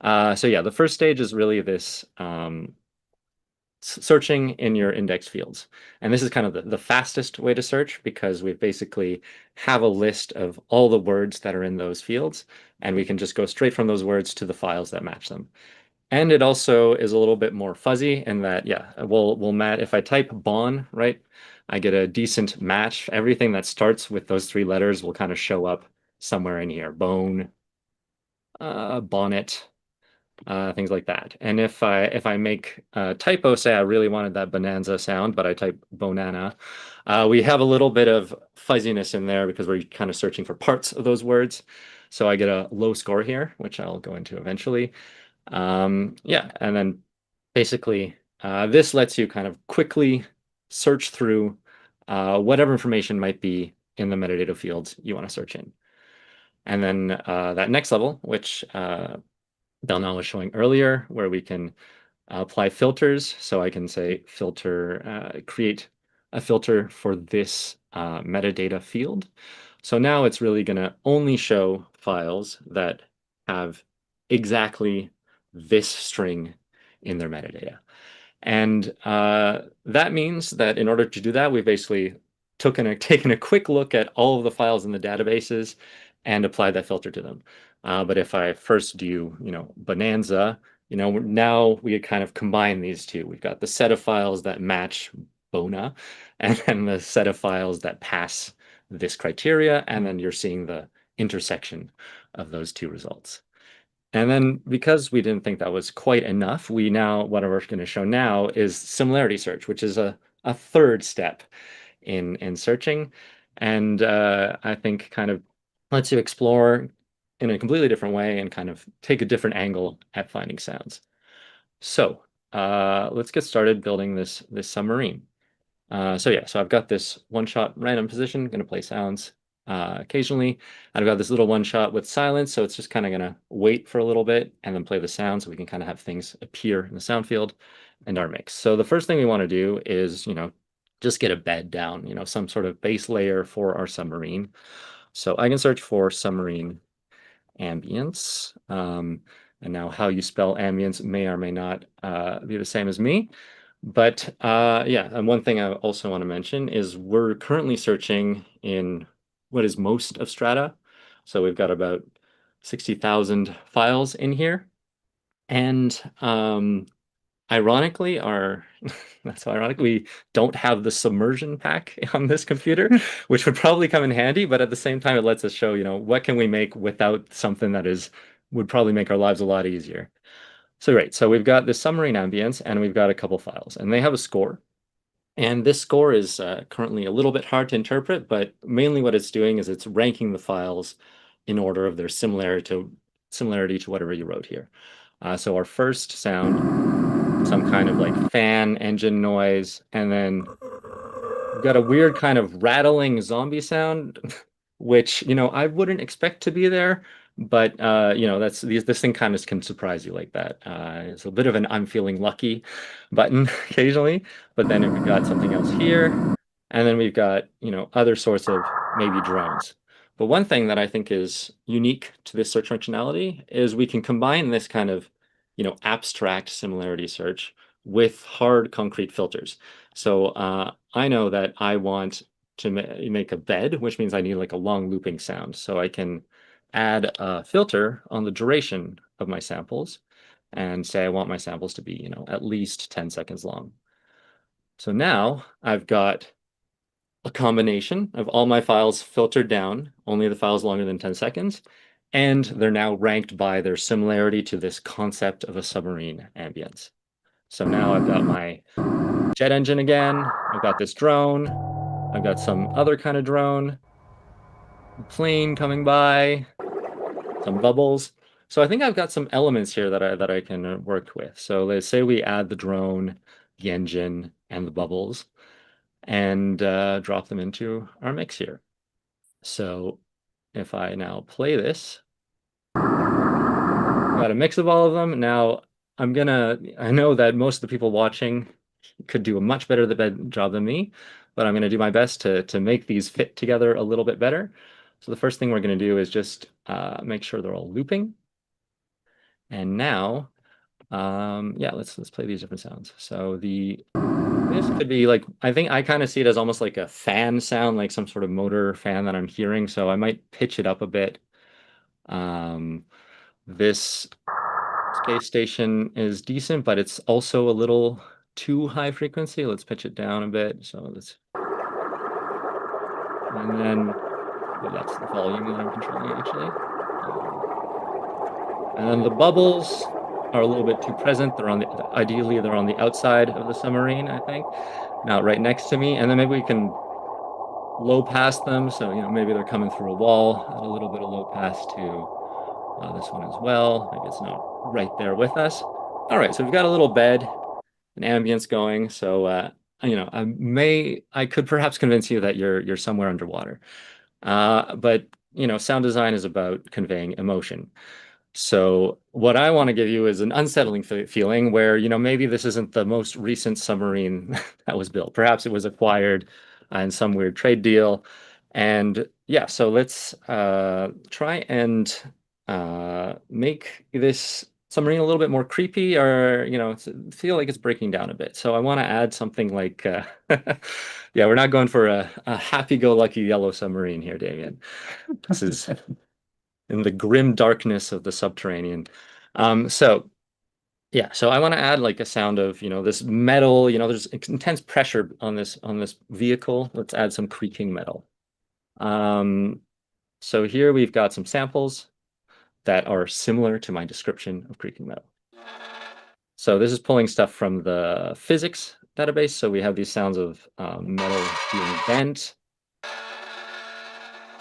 So yeah, the first stage is really this searching in your index fields. And this is kind of the fastest way to search because we basically have a list of all the words that are in those fields, and we can just go straight from those words to the files that match them. And it also is a little bit more fuzzy in that, yeah, we'll match. If I type bon, right, I get a decent match. Everything that starts with those 3 letters will kind of show up somewhere in here. Bone, bonnet, things like that. And if I make a typo, say I really wanted that bonanza sound, but I type bonana, we have a little bit of fuzziness in there because we're kind of searching for parts of those words. So I get a low score here, which I'll go into eventually. Yeah, and then basically this lets you kind of quickly search through whatever information might be in the metadata fields you want to search in. And then that next level, which Bernard was showing earlier, where we can apply filters. So I can say filter, create a filter for this metadata field. So now it's really going to only show files that have exactly this string in their metadata. And that means that in order to do that, we've basically taken a quick look at all of the files in the databases and applied that filter to them. But if I first do, bonanza, now we kind of combine these two. We've got the set of files that match bona, and then the set of files that pass this criteria, and then you're seeing the intersection of those two results. And then because we didn't think that was quite enough, what we're going to show now is similarity search, which is a third step in searching. And I think kind of lets you explore in a completely different way and kind of take a different angle at finding sounds. So let's get started building this submarine. So I've got this one-shot random position, going to play sounds occasionally. And I've got this little one-shot with silence, so it's just kind of going to wait for a little bit and then play the sound so we can kind of have things appear in the sound field and our mix. So the first thing we want to do is, just get a bed down, some sort of base layer for our submarine. So I can search for submarine ambience. And now how you spell ambience may or may not be the same as me. But and one thing I also want to mention is we're currently searching in what is most of Strata. So we've got about 60,000 files in here. And ironically, that's ironic, we don't have the submersion pack on this computer, which would probably come in handy, but at the same time, it lets us show, what can we make without something that would probably make our lives a lot easier. So great, so we've got this submarine ambience and we've got a couple files and they have a score. And this score is currently a little bit hard to interpret, but mainly what it's doing is it's ranking the files in order of their similarity to whatever you wrote here. So our first sound, some kind of like fan engine noise, and then we've got a weird kind of rattling zombie sound, which, I wouldn't expect to be there. But this thing kind of can surprise you like that. It's a bit of an I'm feeling lucky button occasionally, but then we've got something else here, and then we've got other sorts of maybe drones. But one thing that I think is unique to this search functionality is we can combine this kind of abstract similarity search with hard concrete filters. So I know that I want to make a bed, which means I need like a long looping sound. So I can add a filter on the duration of my samples and say I want my samples to be, at least 10 seconds long. So now I've got a combination of all my files filtered down, only the files longer than 10 seconds, and they're now ranked by their similarity to this concept of a submarine ambience. So now I've got my jet engine again, I've got this drone, I've got some other kind of drone, a plane coming by, some bubbles. So I think I've got some elements here that I can work with. So let's say we add the drone, the engine, and the bubbles, and drop them into our mix here. So if I now play this, got a mix of all of them. Now I know that most of the people watching could do a much better job than me, but I'm gonna do my best to make these fit together a little bit better. So the first thing we're gonna do is just make sure they're all looping. And now, let's play these different sounds. So this could be like, I think I kind of see it as almost like a fan sound, like some sort of motor fan that I'm hearing. So I might pitch it up a bit. This space station is decent, but it's also a little too high frequency. Let's pitch it down a bit. So and then that's the volume that I'm controlling actually. And then the bubbles are a little bit too present. Ideally they're on the outside of the submarine, I think. Now right next to me, and then maybe we can low pass them. So, maybe they're coming through a wall, add a little bit of low pass to this one as well. Maybe it's not right there with us. All right, so we've got a little bed, an ambience going. So, I could perhaps convince you that you're somewhere underwater. But, sound design is about conveying emotion. So what I want to give you is an unsettling feeling where, maybe this isn't the most recent submarine that was built. Perhaps it was acquired in some weird trade deal. And so let's try and make this submarine a little bit more creepy or, feel like it's breaking down a bit. So I want to add something like, we're not going for a happy-go-lucky yellow submarine here, Damian. This is in the grim darkness of the subterranean. So I want to add like a sound of, this metal, there's intense pressure on this vehicle. Let's add some creaking metal. So here we've got some samples that are similar to my description of creaking metal. So this is pulling stuff from the physics database. So we have these sounds of metal being bent.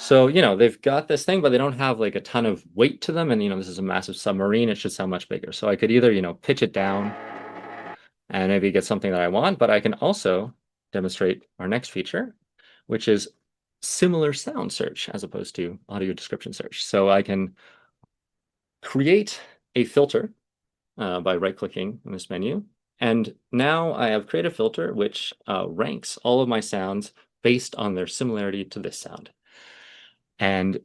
So, they've got this thing, but they don't have like a ton of weight to them. And, this is a massive submarine. It should sound much bigger. So I could either, pitch it down and maybe get something that I want, but I can also demonstrate our next feature, which is similar sound search as opposed to audio description search. So I can create a filter by right-clicking in this menu. And now I have created a filter which ranks all of my sounds based on their similarity to this sound. And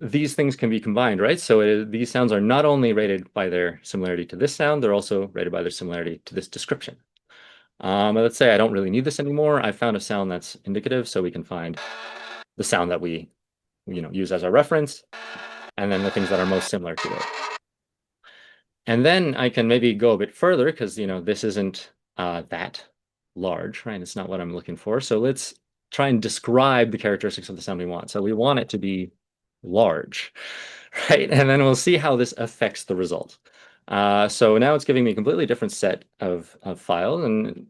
these things can be combined, right? So these sounds are not only rated by their similarity to this sound, they're also rated by their similarity to this description. Let's say I don't really need this anymore. I found a sound that's indicative, so we can find the sound that we use as our reference, and then the things that are most similar to it. And then I can maybe go a bit further because this isn't that large, right? It's not what I'm looking for. So let's try and describe the characteristics of the sound we want. So we want it to be large, right? And then we'll see how this affects the result. So now it's giving me a completely different set of files. And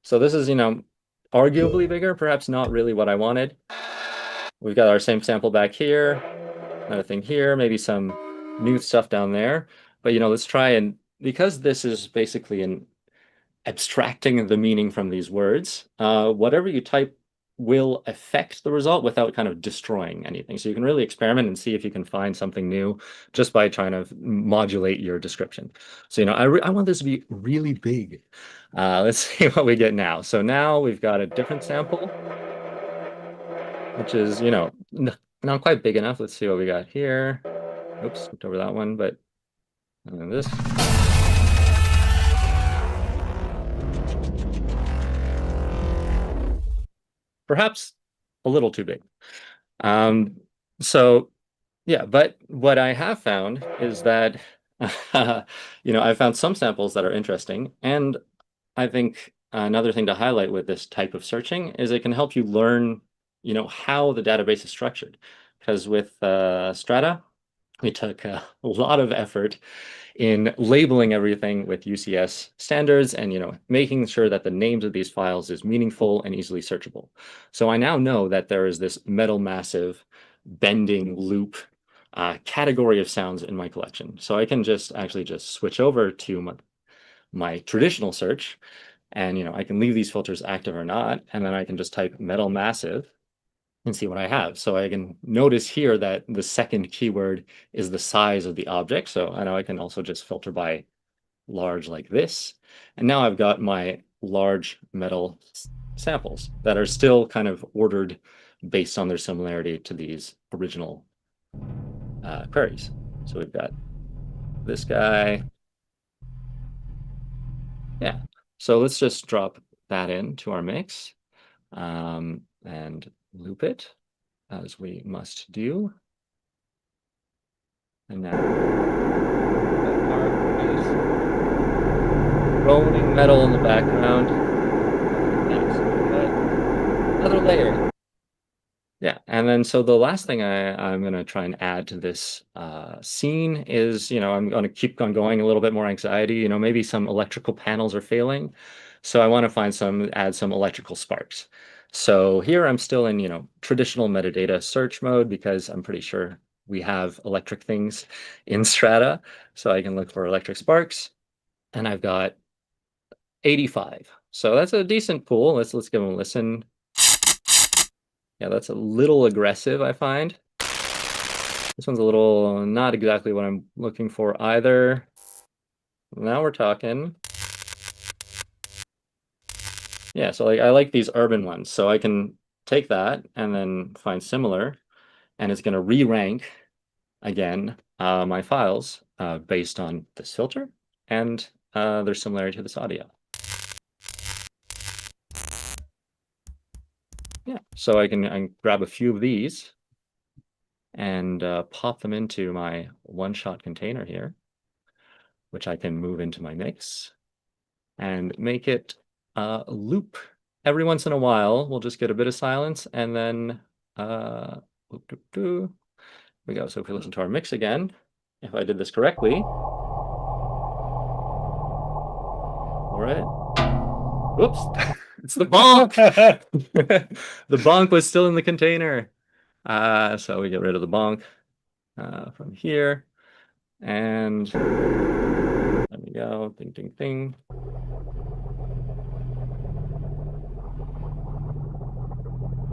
so this is, arguably bigger, perhaps not really what I wanted. We've got our same sample back here, another thing here, maybe some new stuff down there. But, let's try and, because this is basically an abstracting the meaning from these words, whatever you type will affect the result without kind of destroying anything. So you can really experiment and see if you can find something new just by trying to modulate your description. So, I want this to be really big. Let's see what we get now. So now we've got a different sample, which is, not quite big enough. Let's see what we got here. Oops, skipped over that one, but and then this. Perhaps a little too big. So yeah, but what I have found is that I found some samples that are interesting, and I think another thing to highlight with this type of searching is it can help you learn how the database is structured. Because with Strata, we took a lot of effort in labeling everything with UCS standards and making sure that the names of these files is meaningful and easily searchable. So I now know that there is this metal massive bending loop category of sounds in my collection. So I can just switch over to my traditional search, and I can leave these filters active or not, and then I can just type metal massive and see what I have. So I can notice here that the second keyword is the size of the object. So I know I can also just filter by large like this. And now I've got my large metal samples that are still kind of ordered based on their similarity to these original queries. So we've got this guy. Yeah. So let's just drop that into our mix and loop it, as we must do. And now is rolling metal in the background. Nice. Another layer. Yeah, and then so the last thing I'm going to try and add to this scene is, I'm going to keep on going a little bit more anxiety. Maybe some electrical panels are failing. So I want to add some electrical sparks. So here I'm still in, traditional metadata search mode because I'm pretty sure we have electric things in Strata. So I can look for electric sparks, and I've got 85. So that's a decent pool. Let's give them a listen. Yeah, that's a little aggressive, I find. This one's a little not exactly what I'm looking for either. Now we're talking. Yeah, so I like these urban ones. So I can take that and then find similar, and it's going to re-rank again my files based on this filter and their similarity to this audio. Yeah, so I can grab a few of these and pop them into my one-shot container here, which I can move into my mix and make it loop. Every once in a while, we'll just get a bit of silence, and then here we go. So if we listen to our mix again, if I did this correctly, all right. Whoops, it's the bonk. The bonk was still in the container. So we get rid of the bonk from here. And There we go. Ding, ding, ding.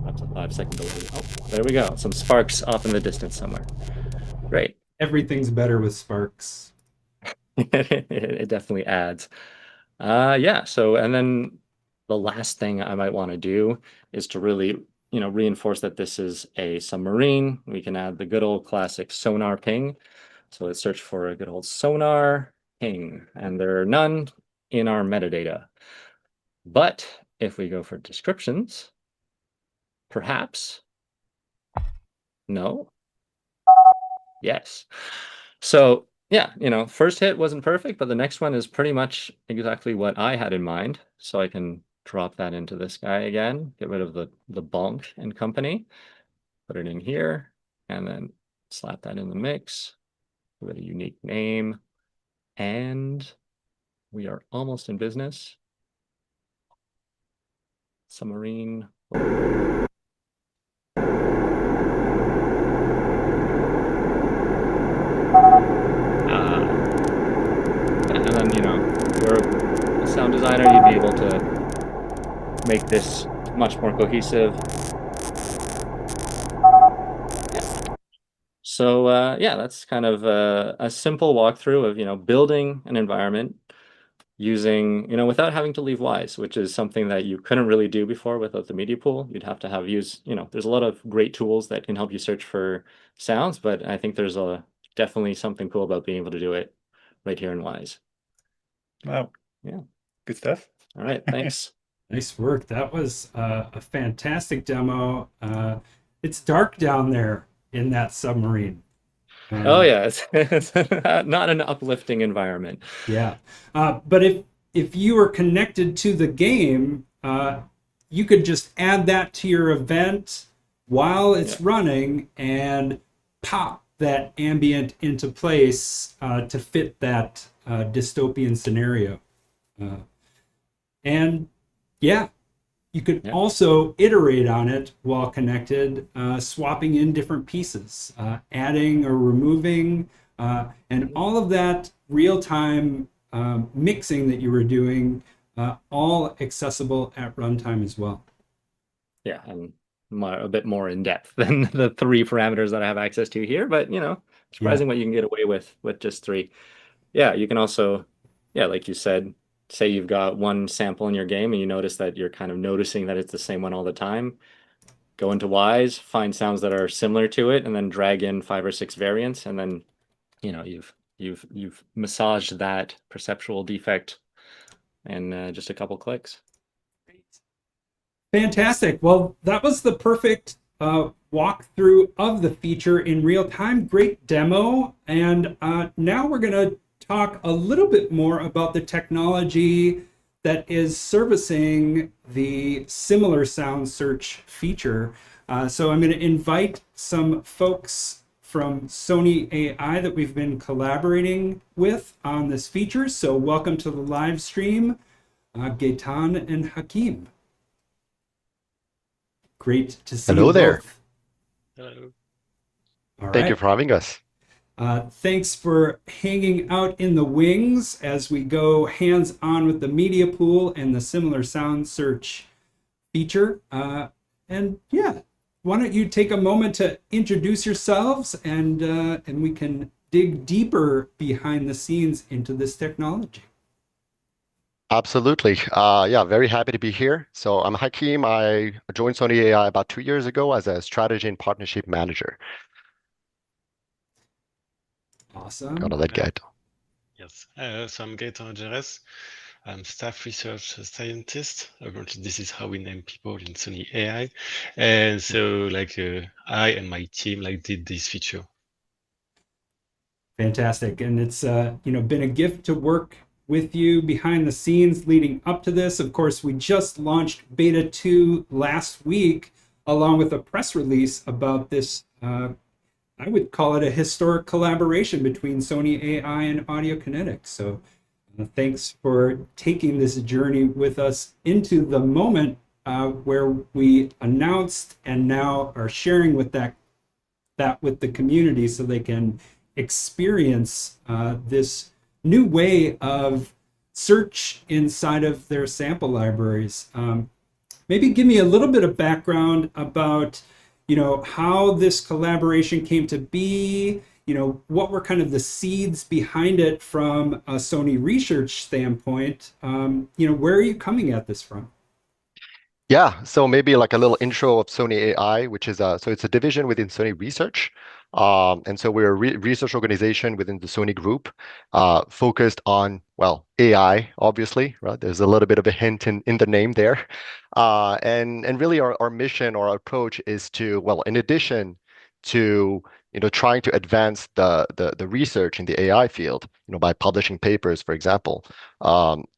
That's a 5-second delay. Oh, there we go. Some sparks off in the distance somewhere. Great. Everything's better with sparks. It definitely adds. Yeah. So, and then the last thing I might want to do is to really, reinforce that this is a submarine. We can add the good old classic sonar ping. So let's search for a good old sonar ping, and there are none in our metadata. But if we go for descriptions, perhaps, no, yes. So yeah, first hit wasn't perfect, but the next one is pretty much exactly what I had in mind. So I can drop that into this guy again, get rid of the bonk and company, put it in here, and then slap that in the mix with a unique name. And we are almost in business. Submarine. And then, you're a sound designer, you'd be able to make this much more cohesive. Yeah. So, yeah, that's kind of a simple walkthrough of, building an environment using, without having to leave Wwise, which is something that you couldn't really do before without the media pool. You'd have to there's a lot of great tools that can help you search for sounds, but I think there's definitely something cool about being able to do it right here in Wwise. Wow. Yeah. Good stuff. All right. Thanks. Nice work. That was a fantastic demo. It's dark down there in that submarine. Oh yeah, it's not an uplifting environment. Yeah, but if you were connected to the game, you could just add that to your event while it's running and pop that ambient into place to fit that dystopian scenario. And yeah, you could also iterate on it while connected, swapping in different pieces, adding or removing, and all of that real-time mixing that you were doing, all accessible at runtime as well. Yeah, and a bit more in depth than the 3 parameters that I have access to here, but surprising what you can get away with just 3. Yeah, you can also, like you said, say you've got one sample in your game and you notice that you're kind of noticing that it's the same one all the time. Go into Wwise, find sounds that are similar to it, and then drag in 5 or 6 variants, and then you've massaged that perceptual defect in just a couple clicks. Fantastic. Well, that was the perfect walkthrough of the feature in real time. Great demo. And now we're going to talk a little bit more about the technology that is servicing the similar sound search feature. So I'm going to invite some folks from Sony AI that we've been collaborating with on this feature. So welcome to the live stream, Gaëtan and Hakim. Great to see Hello you there. both. Hello. All Thank you right. for having us. Thanks for hanging out in the wings as we go hands-on with the media pool and the similar sound search feature. And yeah, why don't you take a moment to introduce yourselves and we can dig deeper behind the scenes into this technology. Absolutely. Yeah, very happy to be here. So I'm Hakim. I joined Sony AI about 2 years ago as a strategy and partnership manager. Awesome. Gonna let Gaëtan. Yes. So I'm Gaëtan Hadjeres. I'm staff research scientist. Apparently, this is how we name people in Sony AI. And so, I and my team did this feature. Fantastic. And it's been a gift to work with you behind the scenes leading up to this. Of course, we just launched beta 2 last week, along with a press release about this. I would call it a historic collaboration between Sony AI and Audiokinetic. So thanks for taking this journey with us into the moment where we announced and now are sharing with that with the community so they can experience this new way of search inside of their sample libraries. Maybe give me a little bit of background about, how this collaboration came to be, what were kind of the seeds behind it from a Sony research standpoint. Where are you coming at this from? Yeah, so maybe like a little intro of Sony AI, which is so it's a division within Sony Research. And so we're a research organization within the Sony group, focused on, well, AI, obviously, right? There's a little bit of a hint in the name there. And really our mission or our approach is to, well, in addition to trying to advance the research in the AI field, by publishing papers, for example,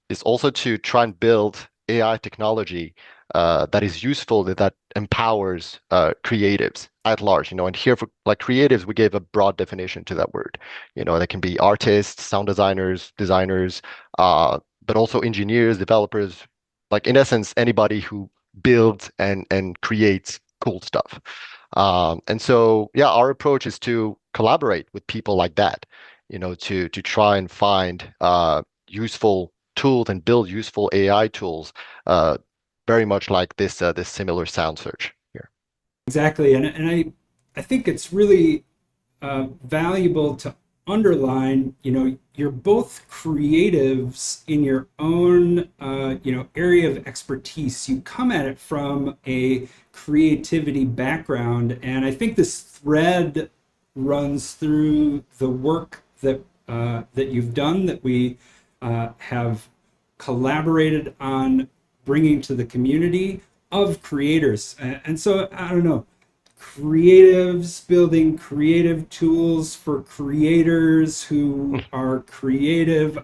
is also to try and build AI technology that is useful, that empowers creatives at large. And here for like creatives, we gave a broad definition to that word. That can be artists, sound designers, but also engineers, developers, like in essence, anybody who builds and creates cool stuff. And so, yeah, our approach is to collaborate with people like that, to try and find useful tools and build useful AI tools, very much like this similar sound search here. Exactly, and I think it's really valuable to underline. You're both creatives in your own area of expertise. You come at it from a creativity background, and I think this thread runs through the work that you've done, that we have collaborated on bringing to the community of creators. And so, I don't know, creatives building creative tools for creators who are creative,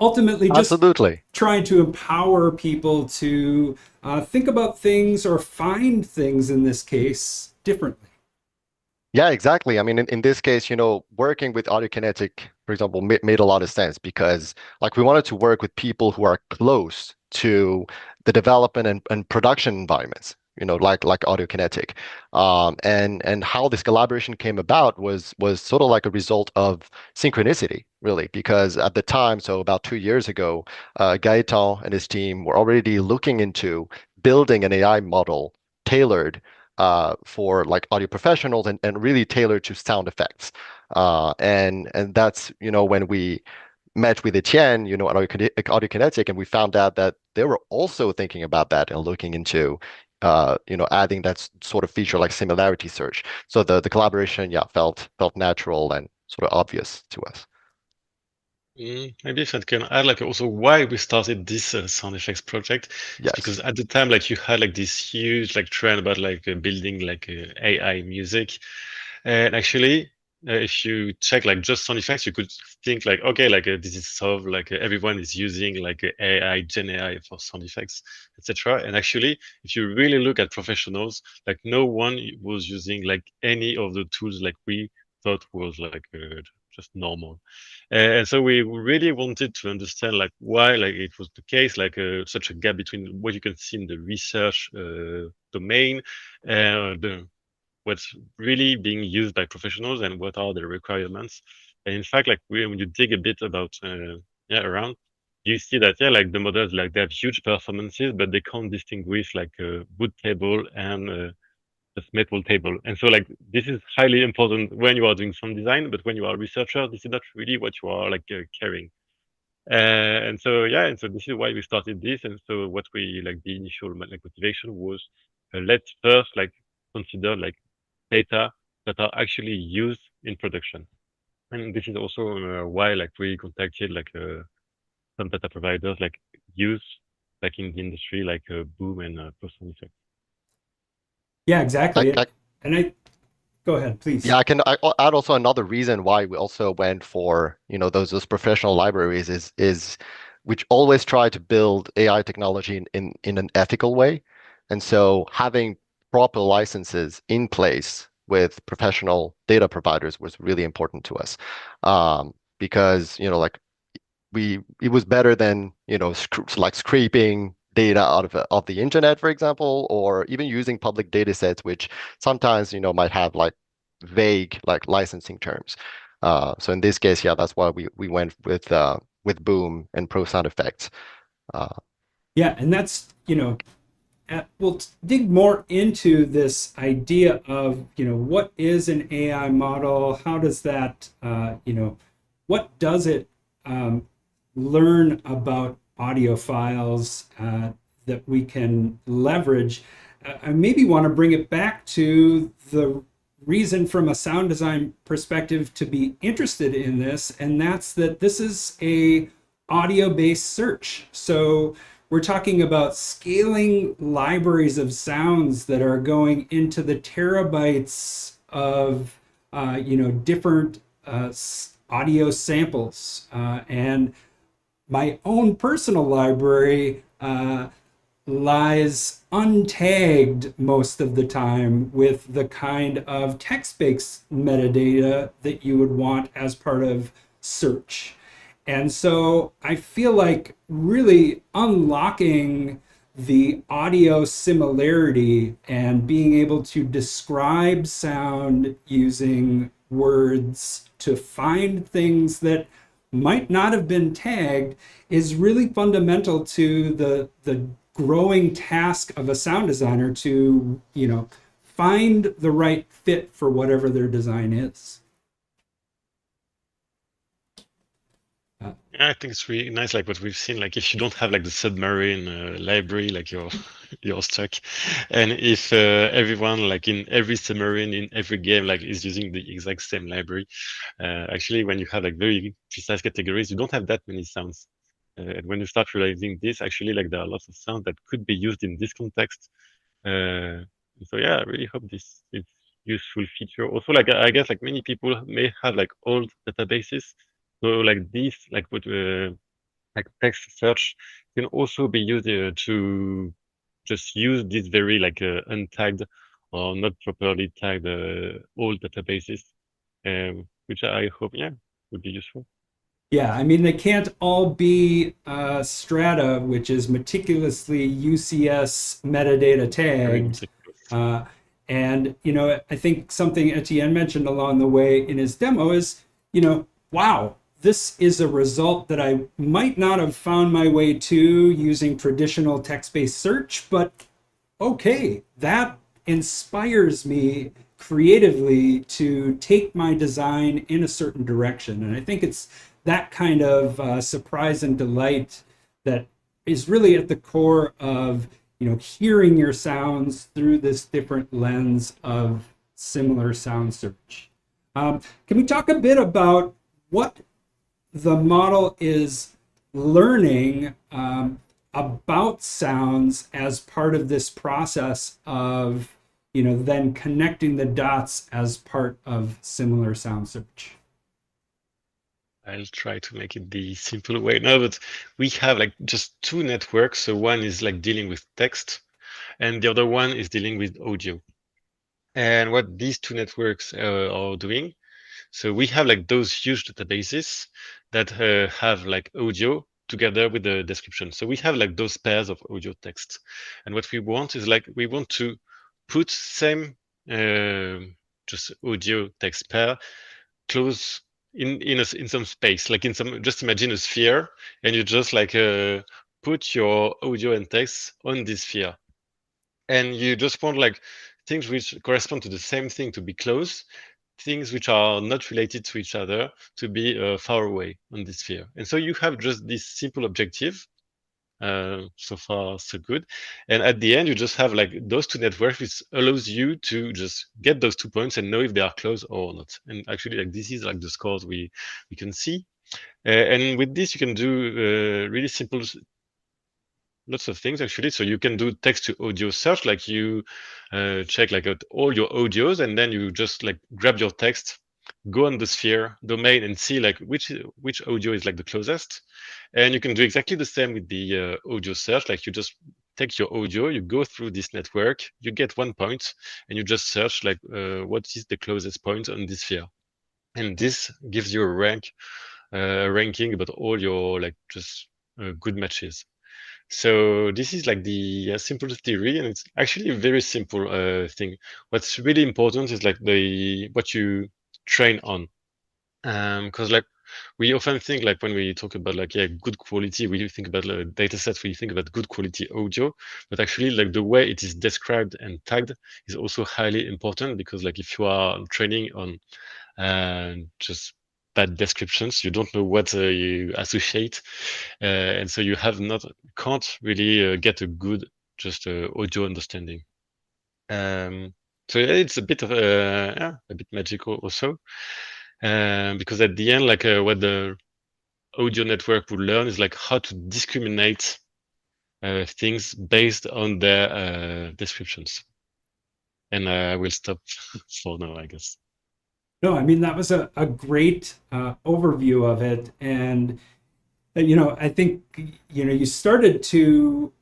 ultimately just Absolutely. trying to empower people to think about things, or find things in this case, differently. Yeah, exactly. I mean, in this case, working with Audiokinetic, for example, made a lot of sense because like we wanted to work with people who are close to the development and production environments, like Audiokinetic. And how this collaboration came about was sort of like a result of synchronicity, really, because at the time, so about 2 years ago, Gaëtan and his team were already looking into building an AI model tailored for like audio professionals and really tailored to sound effects. And that's, when we met with Etienne, at Audiokinetic, and we found out that they were also thinking about that and looking into, adding that sort of feature like similarity search. So the collaboration, yeah, felt natural and sort of obvious to us. Maybe if I can add, like also why we started this sound effects project is Yes. because at the time, like you had like this huge like trend about like building like AI music, and actually, if you check like just sound effects, you could think like, okay, like this is solved, like everyone is using like AI, Gen AI for sound effects, etc. And actually, if you really look at professionals, like no one was using like any of the tools like we thought was like just normal. And so we really wanted to understand like why like it was the case, like such a gap between what you can see in the research domain and what's really being used by professionals and what are the requirements. And in fact, like when you dig a bit about around, you see that like the models like they have huge performances, but they can't distinguish like a boot table and a metal table. And so like this is highly important when you are doing sound design, but when you are a researcher, this is not really what you are like carrying. And so and so this is why we started this. And so what we like the initial like motivation was let's first like consider like data that are actually used in production. And this is also why like we contacted like some data providers like use like in the industry like Boom and Person Effect. Yeah, exactly. Like, And I go ahead, please. yeah, I add also another reason why we also went for, those professional libraries is which always try to build AI technology in an ethical way. And so having proper licenses in place with professional data providers was really important to us. Because, like it was better than, like scraping data out of the internet, for example, or even using public data sets, which sometimes, might have like vague like licensing terms. So in this case, yeah, that's why we went with boom and pro sound effects. Yeah, and that's, we'll dig more into this idea of, what is an AI model? How does that, what does it learn about audio files that we can leverage? I maybe want to bring it back to the reason from a sound design perspective to be interested in this, and that's that this is a audio-based search. So we're talking about scaling libraries of sounds that are going into the terabytes of different audio samples, and my own personal library lies untagged most of the time with the kind of text-based metadata that you would want as part of search. And so I feel like really unlocking the audio similarity and being able to describe sound using words to find things that might not have been tagged is really fundamental to the growing task of a sound designer to, find the right fit for whatever their design is. I think it's really nice, like what we've seen. Like if you don't have like the submarine library, like you're stuck. And if everyone, like in every submarine in every game, like is using the exact same library, actually, when you have like very precise categories, you don't have that many sounds. And when you start realizing this, actually, like there are lots of sounds that could be used in this context. So yeah, I really hope this is useful feature. Also, like I guess like many people may have like old databases. So like this, like what like text search can also be used to just use these very like untagged or not properly tagged old databases, which I hope, yeah, would be useful. Yeah, I mean, they can't all be Strata, which is meticulously UCS metadata tagged. And, I think something Etienne mentioned along the way in his demo is, wow, this is a result that I might not have found my way to using traditional text-based search, but okay, that inspires me creatively to take my design in a certain direction. And I think it's that kind of surprise and delight that is really at the core of hearing your sounds through this different lens of similar sound search. Can we talk a bit about what the model is learning about sounds as part of this process of then connecting the dots as part of similar sound search? I'll try to make it the simple way now, but we have like just two networks. So one is like dealing with text and the other one is dealing with audio. And what these two networks are doing, so we have like those huge databases that have like audio together with the description. So we have like those pairs of audio text. And what we want is like, we want to put same just audio text pair close in some space, like in some, just imagine a sphere and you just like put your audio and text on this sphere. And you just want like things which correspond to the same thing to be close, things which are not related to each other to be far away on this sphere. And so you have just this simple objective. So far, so good. And at the end, you just have like those two networks, which allows you to just get those 2 points and know if they are close or not. And actually, like this is like the scores we can see. And with this, you can do really simple lots of things actually. So you can do text to audio search, like you check like out all your audios, and then you just like grab your text, go on the sphere domain and see like which audio is like the closest. And you can do exactly the same with the audio search. Like you just take your audio, you go through this network, you get 1 point, and you just search like what is the closest point on this sphere. And this gives you a ranking about all your like just good matches. So this is like the simple theory, and it's actually a very simple thing. What's really important is like what you train on. Because like we often think like when we talk about like good quality, we think about data sets, we think about good quality audio, but actually like the way it is described and tagged is also highly important, because like if you are training on just bad descriptions, you don't know what you associate, and so you can't really get a good just audio understanding. So yeah, it's a bit of a bit magical also, because at the end, like what the audio network would learn is like how to discriminate things based on their descriptions. And I will stop for now, I guess. No, I mean, that was a great overview of it. And, I think, you started to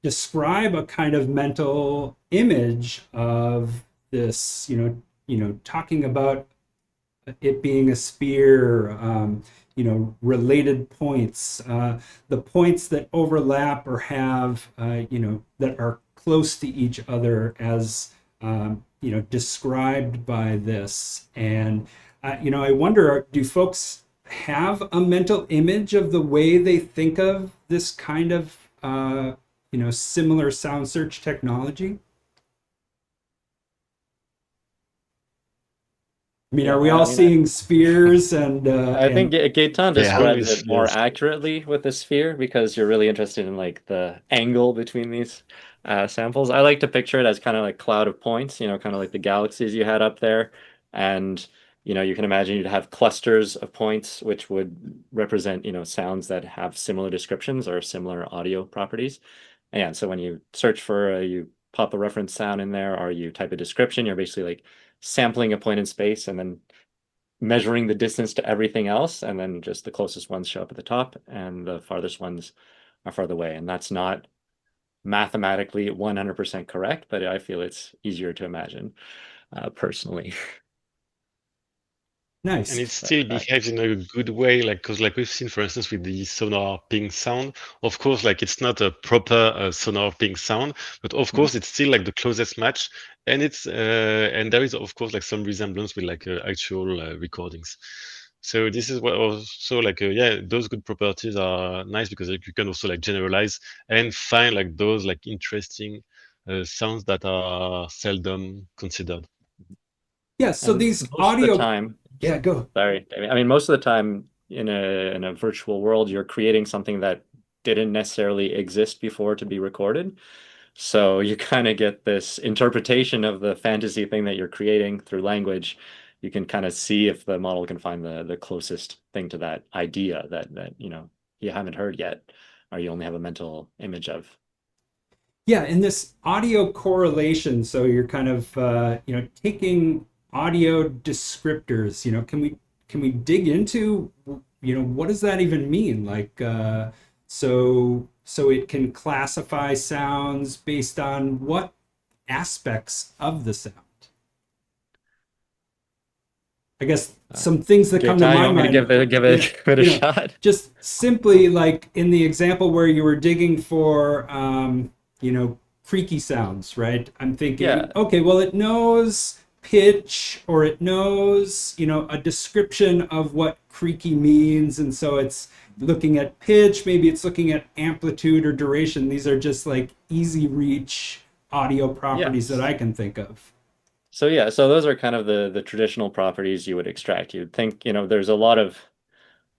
describe a kind of mental image of this, talking about it being a sphere, related points, the points that overlap or have, that are close to each other as, described by this. And, I wonder, do folks have a mental image of the way they think of this kind of, similar sound search technology? I mean, are we all seeing spheres and I think Gaëtan describes Always it more fears. accurately with the sphere, because you're really interested in like the angle between these samples. I like to picture it as kind of like cloud of points, kind of like the galaxies you had up there. And, you can imagine you'd have clusters of points, which would represent, sounds that have similar descriptions or similar audio properties. And yeah, so when you search for, you pop a reference sound in there, or you type a description, you're basically like sampling a point in space and then measuring the distance to everything else, and then just the closest ones show up at the top and the farthest ones are farther away. And that's not mathematically 100% correct, but I feel it's easier to imagine personally. nice. And it still behaves in a good way, like because like we've seen, for instance, with the sonar ping sound. Of course, like it's not a proper sonar ping sound, but of course it's still like the closest match, and it's and there is of course like some resemblance with like actual recordings. So this is what also like yeah, those good properties are nice, because like, you can also like generalize and find like those like interesting sounds that are seldom considered. Yeah, so And these most of the audio, time, yeah, go. sorry, I mean, most of the time in a virtual world, you're creating something that didn't necessarily exist before to be recorded. So you kind of get this interpretation of the fantasy thing that you're creating through language. You can kind of see if the model can find the closest thing to that idea that you haven't heard yet, or you only have a mental image of. Yeah, in this audio correlation, so you're kind of taking audio descriptors. Can we dig into what does that even mean? Like so it can classify sounds based on what aspects of the sound? I guess some things that come to Gaëtan, you my want me to mind. give it a shot? Just simply like in the example where you were digging for creaky sounds, right? I'm thinking, Yeah. okay, well, it knows pitch, or it knows a description of what creaky means, and so it's looking at pitch, maybe it's looking at amplitude or duration. These are just like easy reach audio properties that Yes. I can think of. So yeah, so those are kind of the traditional properties you would extract. You'd think, there's a lot of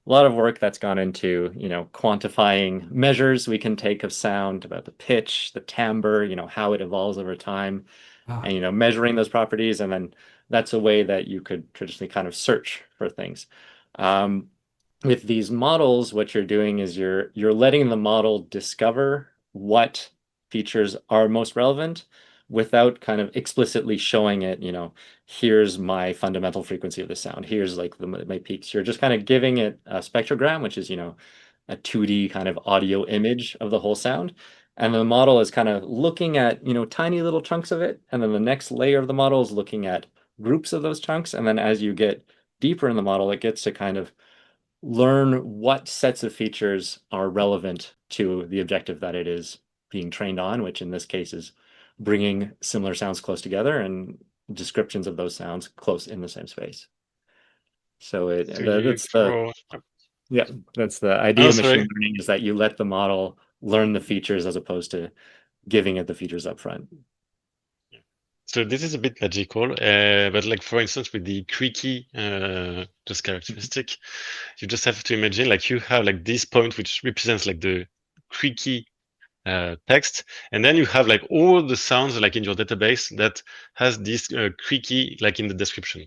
work that's gone into, quantifying measures we can take of sound, about the pitch, the timbre, how it evolves over time, and measuring those properties. And then that's a way that you could traditionally kind of search for things. With these models, what you're doing is you're letting the model discover what features are most relevant without kind of explicitly showing it, here's my fundamental frequency of the sound. Here's like my peaks. You're just kind of giving it a spectrogram, which is, a 2D kind of audio image of the whole sound. And the model is kind of looking at, tiny little chunks of it. And then the next layer of the model is looking at groups of those chunks. And then as you get deeper in the model, it gets to kind of learn what sets of features are relevant to the objective that it is being trained on, which in this case is bringing similar sounds close together and descriptions of those sounds close in the same space. So So you that's the for that's the idea of sorry. machine learning, is that you let the model learn the features as opposed to giving it the features up front. So this is a bit magical, but like for instance, with the creaky just characteristic, you just have to imagine like you have like this point which represents like the creaky text, and then you have like all the sounds like in your database that has this creaky like in the description,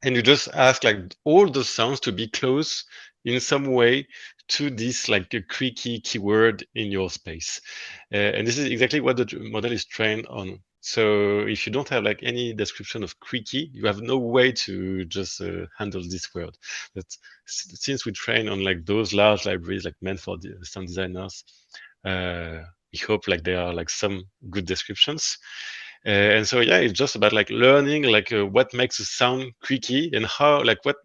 and you just ask like all those sounds to be close in some way to this like a creaky keyword in your space, and this is exactly what the model is trained on. So if you don't have like any description of creaky, you have no way to just handle this word. But since we train on like those large libraries like meant for the sound designers, we hope like there are like some good descriptions. And so yeah, it's just about like learning like what makes a sound creaky and how like what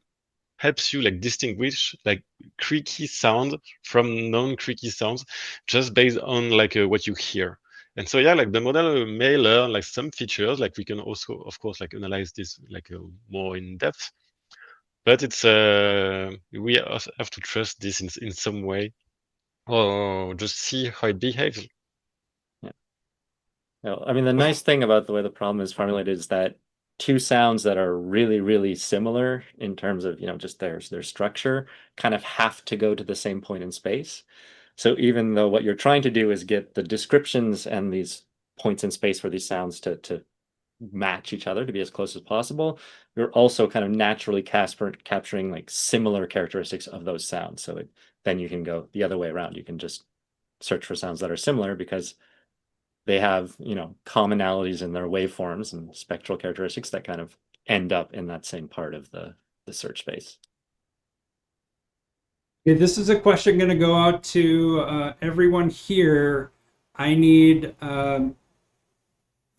helps you like distinguish like creaky sound from non-creaky sounds just based on like what you hear. And so yeah, like the model may learn like some features, like we can also of course like analyze this like more in depth, but it's we also have to trust this in some way or just see how it behaves. No, I mean, the nice thing about the way the problem is formulated is that two sounds that are really, really similar in terms of, just their structure kind of have to go to the same point in space. So even though what you're trying to do is get the descriptions and these points in space for these sounds to match each other, to be as close as possible, you're also kind of naturally capturing like similar characteristics of those sounds. So then you can go the other way around. You can just search for sounds that are similar because they have, commonalities in their waveforms and spectral characteristics that kind of end up in that same part of the search space. Okay, this is a question going to go out to everyone here. I need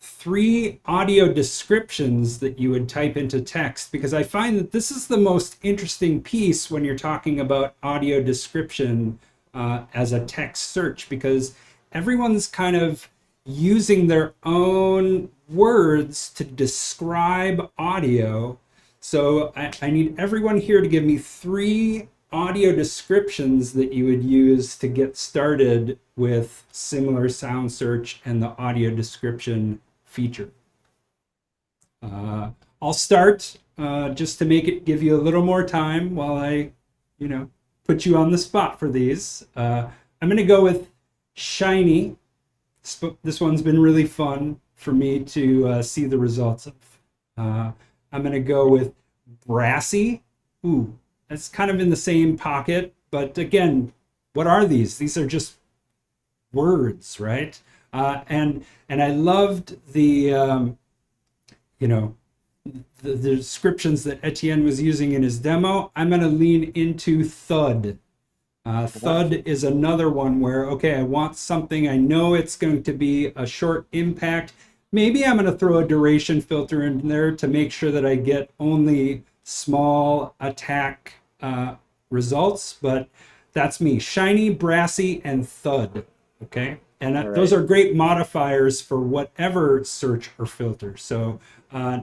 3 audio descriptions that you would type into text, because I find that this is the most interesting piece when you're talking about audio description as a text search, because everyone's kind of using their own words to describe audio. So I need everyone here to give me 3 audio descriptions that you would use to get started with similar sound search and the audio description feature. I'll start just to give you a little more time while I, put you on the spot for these. I'm going to go with shiny. This one's been really fun for me to see the results of. I'm going to go with brassy. Ooh, that's kind of in the same pocket, but again, what are these? These are just words, right? And I loved the the descriptions that Etienne was using in his demo. I'm going to lean into thud. Thud is another one where, okay, I want something, I know it's going to be a short impact. Maybe I'm going to throw a duration filter in there to make sure that I get only small attack results, but that's me. Shiny, brassy, and thud, okay? And those are great modifiers for whatever search or filter. So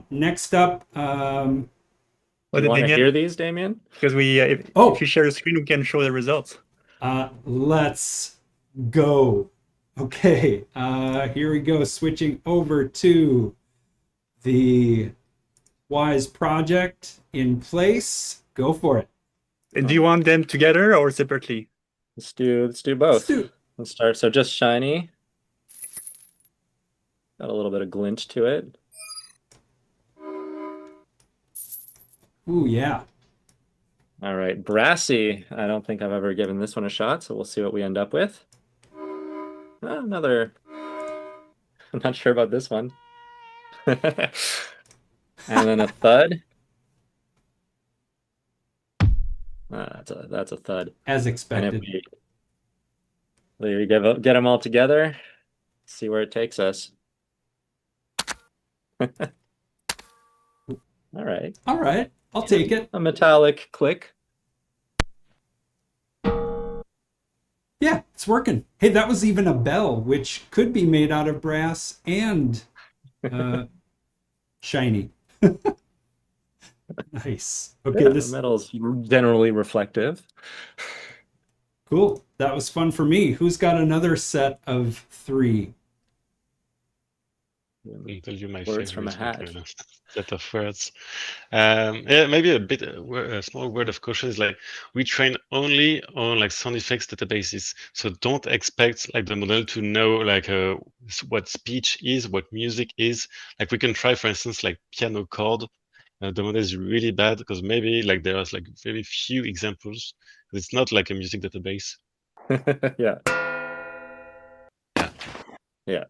next up, Do you want to hear these, Damian? Because if you share the screen, we can show the results. Let's go. Okay, here we go. Switching over to the Wise project in place. Go for it. And do you want them together or separately? Let's do both. Let's start. So just shiny. Got a little bit of glint to it. Ooh, yeah. All right, brassy. I don't think I've ever given this one a shot, so we'll see what we end up with. Another. I'm not sure about this one. And then a thud. That's a thud. As expected. And if we get them all together, see where it takes us. All right. All right. I'll take it. A metallic click. Yeah, it's working. Hey, that was even a bell, which could be made out of brass and shiny. Nice. Okay, Yeah, this metal's generally reflective. cool. That was fun for me. Who's got another set of 3? I'll tell you my Words from a favorite, like hat. set of words. Yeah, maybe a small word of caution is like we train only on like sound effects databases, so don't expect like the model to know like what speech is, what music is. Like we can try, for instance, like piano chord. The model is really bad because maybe like there's like very few examples. It's not like a music database. Yeah. Yeah. Yeah.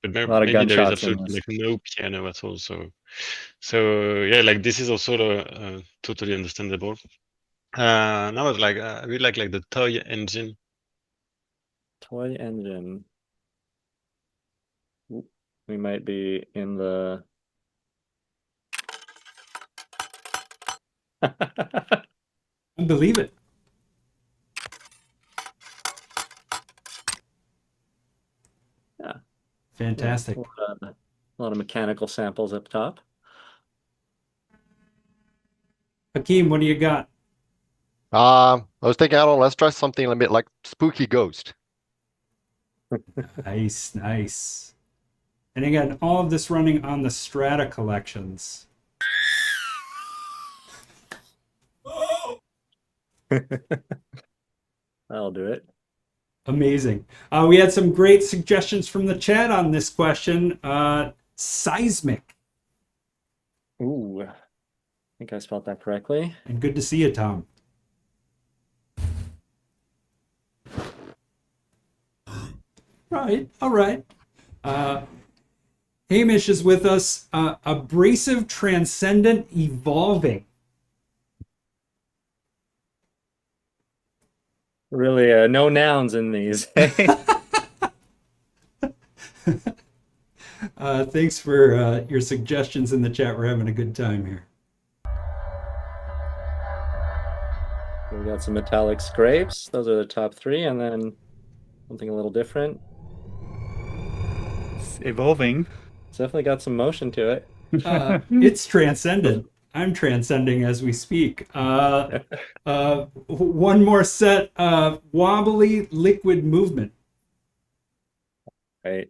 But A lot of maybe there is gunshots in absolutely this. like no piano at all. So yeah, like this is also totally understandable. Now it's like I really like the toy engine. Toy engine. Ooh, we might be in the I believe it. Yeah. Fantastic. A lot of mechanical samples up top. Hakim, what do you got? I was thinking, I don't know, let's try something a bit like Spooky Ghost. Nice, nice. And again, all of this running on the Strata collections. That'll do it. Amazing. We had some great suggestions from the chat on this question. Seismic. Ooh, I think I spelled that correctly. And good to see you, Tom. Right, all right. Hamish is with us. Abrasive, transcendent, evolving. Really, no nouns in these. Thanks for your suggestions in the chat. We're having a good time here. We got some metallic scrapes. Those are the top 3, and then something a little different. It's evolving. It's definitely got some motion to it. It's transcendent. I'm transcending as we speak. One more set of wobbly liquid movement. Right.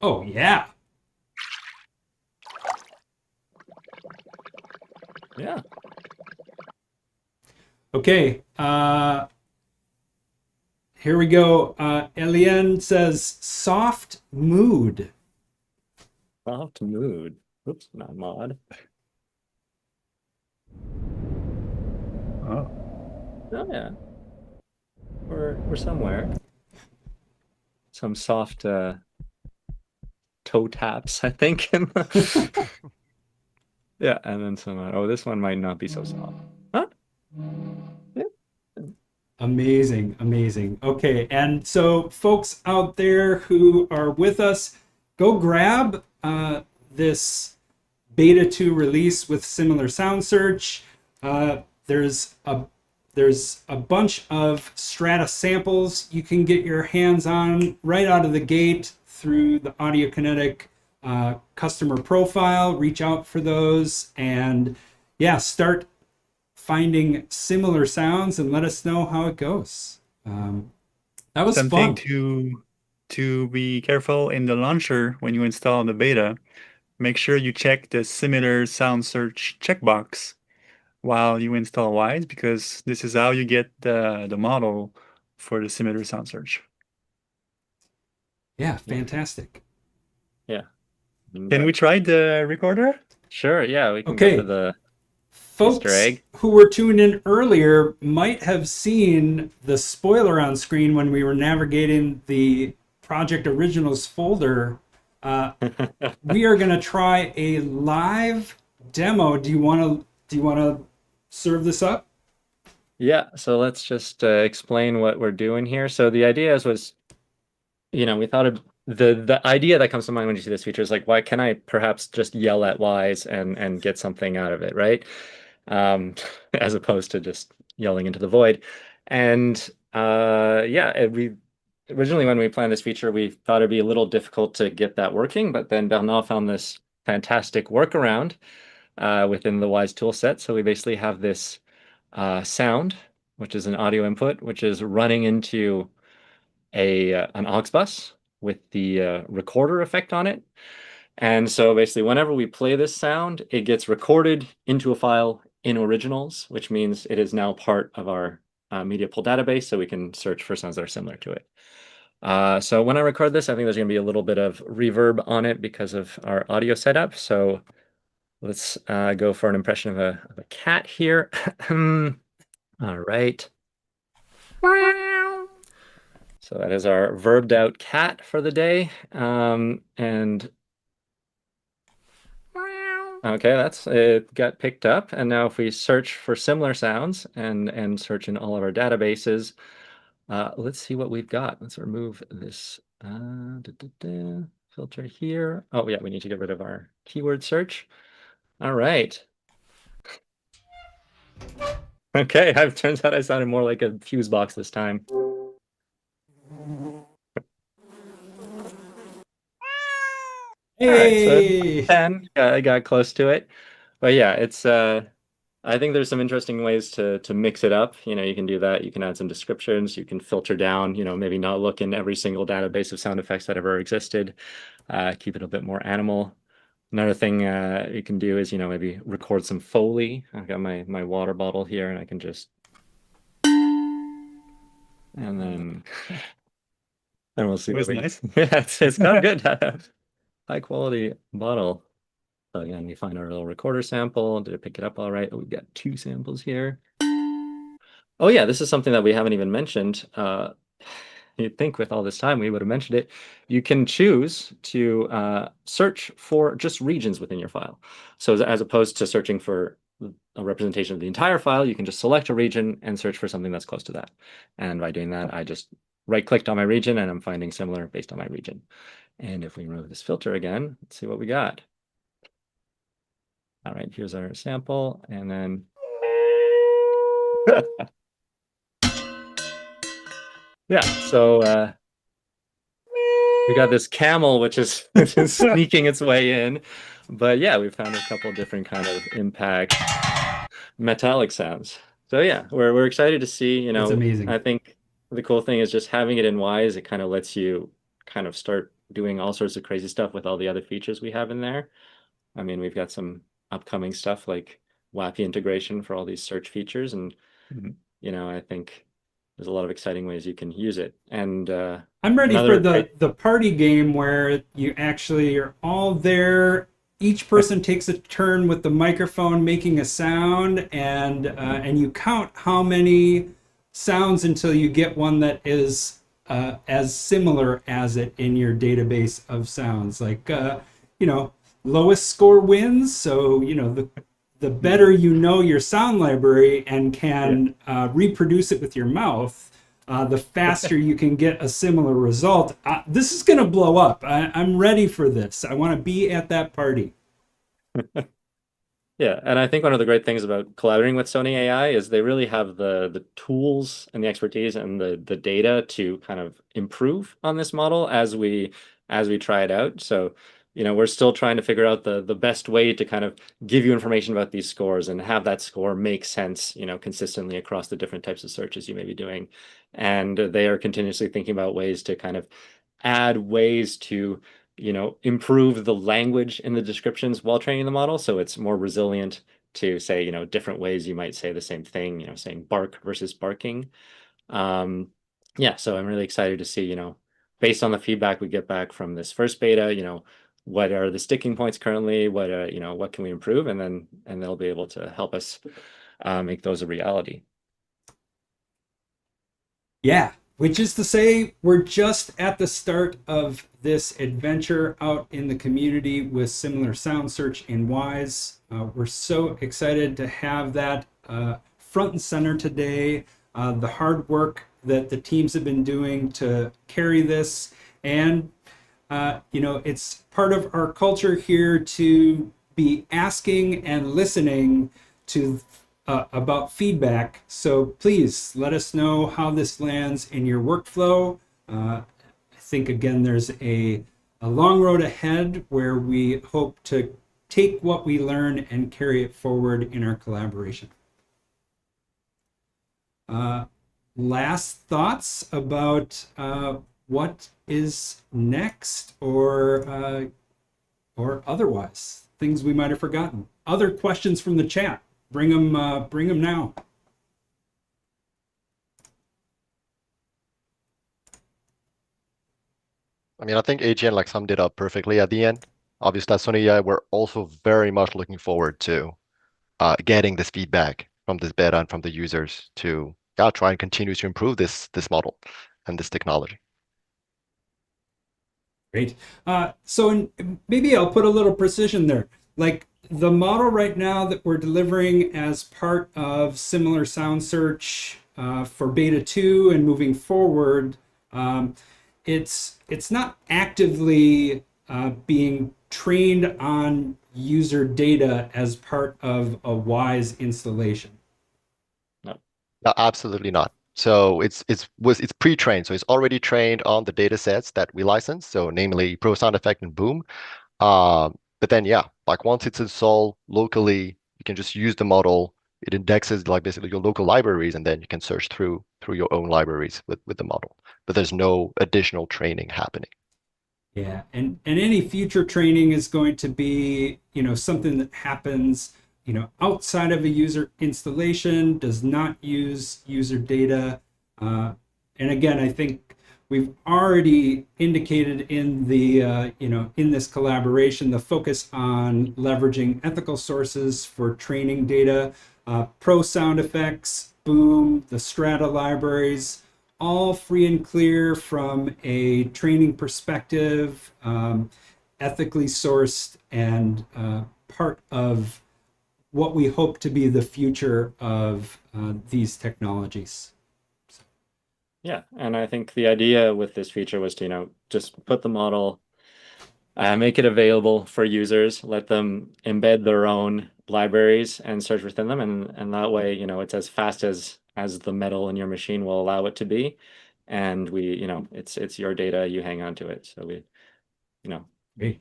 Oh, yeah. Yeah. Okay. Here we go. Etienne says soft mood. Soft mood. Oops, not mod. Oh. Oh yeah. We're somewhere. Some soft toe taps, I think. Yeah, and then some. Oh, this one might not be so soft. Huh? Yeah. Amazing, amazing. Okay, and so folks out there who are with us, go grab this beta 2 release with similar sound search. There's a bunch of Strata samples you can get your hands on right out of the gate through the Audiokinetic customer profile. Reach out for those and yeah, start finding similar sounds and let us know how it goes. That was Something fun. to be careful in the launcher when you install the beta. Make sure you check the similar sound search checkbox while you install Wwise, because this is how you get the model for the similar sound search. Yeah, fantastic. Yeah. Can we try the recorder? Sure, yeah, we can Okay. go for the Folks Easter egg. who were tuned in earlier might have seen the spoiler on screen when we were navigating the Project Originals folder. We are going to try a live demo. Do you want to serve this up? Yeah, so let's just explain what we're doing here. So the idea was, we thought of the idea that comes to mind when you see this feature is like, why can I perhaps just yell at Wwise and get something out of it, right? As opposed to just yelling into the void. And we originally when we planned this feature, we thought it'd be a little difficult to get that working, but then Bernard found this fantastic workaround within the Wwise toolset. So we basically have this sound, which is an audio input, which is running into an aux bus with the recorder effect on it. And so basically, whenever we play this sound, it gets recorded into a file in originals, which means it is now part of our media pool database, so we can search for sounds that are similar to it. So when I record this, I think there's going to be a little bit of reverb on it because of our audio setup. So let's go for an impression of a cat here. All right. So that is our verbed out cat for the day. And okay, it got picked up. And now if we search for similar sounds and search in all of our databases, let's see what we've got. Let's remove this filter here. Oh yeah, we need to get rid of our keyword search. All right. Okay, it turns out I sounded more like a fuse box this time. Hey! All right, so 10, I got close to it. But yeah, it's I think there's some interesting ways to mix it up. You know, you can do that. You can add some descriptions. You can filter down, you know, maybe not look in every single database of sound effects that ever existed. Keep it a bit more animal. Another thing you can do is, you know, maybe record some Foley. I've got my water bottle here and I can just, and then we'll see. It was nice. Yeah, it's not good. High quality bottle. So again, you find our little recorder sample. Did it pick it up all right? Oh, we've got 2 samples here. Oh yeah, this is something that we haven't even mentioned. You'd think with all this time we would have mentioned it. You can choose to search for just regions within your file. So as opposed to searching for a representation of the entire file, you can just select a region and search for something that's close to that. And by doing that, I just right-clicked on my region and I'm finding similar based on my region. And if we remove this filter again, let's see what we got. All right, here's our sample, and then yeah, so we got this camel, which is sneaking its way in. But yeah, we found a couple different kind of impact metallic sounds. So yeah, we're excited to see, you know. That's amazing. I think the cool thing is just having it in Wwise, it kind of lets you kind of start doing all sorts of crazy stuff with all the other features we have in there. I mean, we've got some upcoming stuff like WAPI integration for all these search features. And, you know, I think there's a lot of exciting ways you can use it. And I'm ready for the party game where you actually are all there. Each person takes a turn with the microphone making a sound, and you count how many sounds until you get one that is as similar as it in your database of sounds. Like, you know, lowest score wins. So, you know, the better you know your sound library and can reproduce it with your mouth, the faster you can get a similar result. This is going to blow up. I'm ready for this. I want to be at that party. Yeah, and I think one of the great things about collaborating with Sony AI is they really have the tools and the expertise and the data to kind of improve on this model as we try it out. So, you know, we're still trying to figure out the best way to kind of give you information about these scores and have that score make sense, you know, consistently across the different types of searches you may be doing. And they are continuously thinking about ways to kind of add ways to, you know, improve the language in the descriptions while training the model, so it's more resilient to, say, you know, different ways you might say the same thing, you know, saying bark versus barking. Yeah, so I'm really excited to see, you know, based on the feedback we get back from this first beta, you know, what are the sticking points currently, what you know, what can we improve, and they'll be able to help us make those a reality. Yeah, which is to say, we're just at the start of this adventure out in the community with similar sound search in Wwise. We're so excited to have that front and center today. The hard work that the teams have been doing to carry this, and you know, it's part of our culture here to be asking and listening to about feedback. So please let us know how this lands in your workflow. I think, again, there's a long road ahead where we hope to take what we learn and carry it forward in our collaboration. Last thoughts about what is next, or otherwise, things we might have forgotten. Other questions from the chat? Bring them now. I mean, I think Etienne like summed it up perfectly at the end. Obviously, at Sony AI, we're also very much looking forward to getting this feedback from this beta and from the users to try and continue to improve this model and this technology. Great. So maybe I'll put a little precision there. Like the model right now that we're delivering as part of similar sound search for beta 2 and moving forward, it's not actively being trained on user data as part of a Wwise installation. No. No, absolutely not. So it's pre-trained, so it's already trained on the data sets that we license, so namely Pro Sound Effect and Boom. But then like once it's installed locally, you can just use the model. It indexes like basically your local libraries, and then you can search through your own libraries with the model. But there's no additional training happening. Yeah, and any future training is going to be, something that happens, outside of a user installation, does not use user data. And again, I think we've already indicated in the, in this collaboration, the focus on leveraging ethical sources for training data, Pro Sound Effects, Boom, the Strata libraries, all free and clear from a training perspective, ethically sourced, and part of what we hope to be the future of these technologies. Yeah, and I think the idea with this feature was to, just put the model, make it available for users, let them embed their own libraries and search within them, and that way, it's as fast as the metal in your machine will allow it to be, and it's your data, you hang on to it. So Great.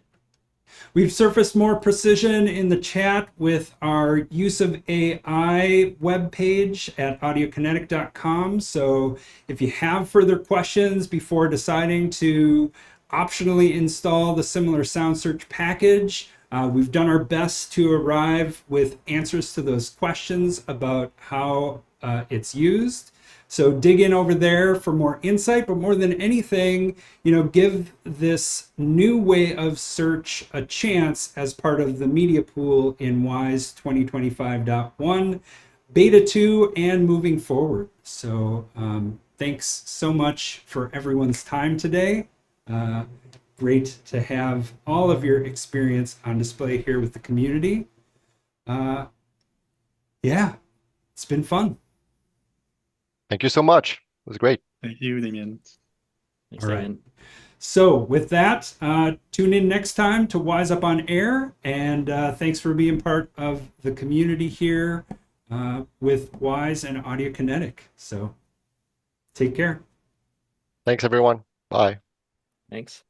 We've surfaced more precision in the chat with our use of AI webpage at audiokinetic.com. So if you have further questions before deciding to optionally install the similar sound search package, we've done our best to arrive with answers to those questions about how it's used. So dig in over there for more insight, but more than anything, give this new way of search a chance as part of the media pool in Wwise 2025.1, beta 2, and moving forward. So thanks so much for everyone's time today. Great to have all of your experience on display here with the community. Yeah, it's been fun. Thank you so much. It was great. Thank you, Damian. Thanks, All right. Damian. So with that, tune in next time to Wwise Up on Air, and thanks for being part of the community here with Wwise and Audiokinetic. So take care. Thanks, everyone. Bye. Thanks.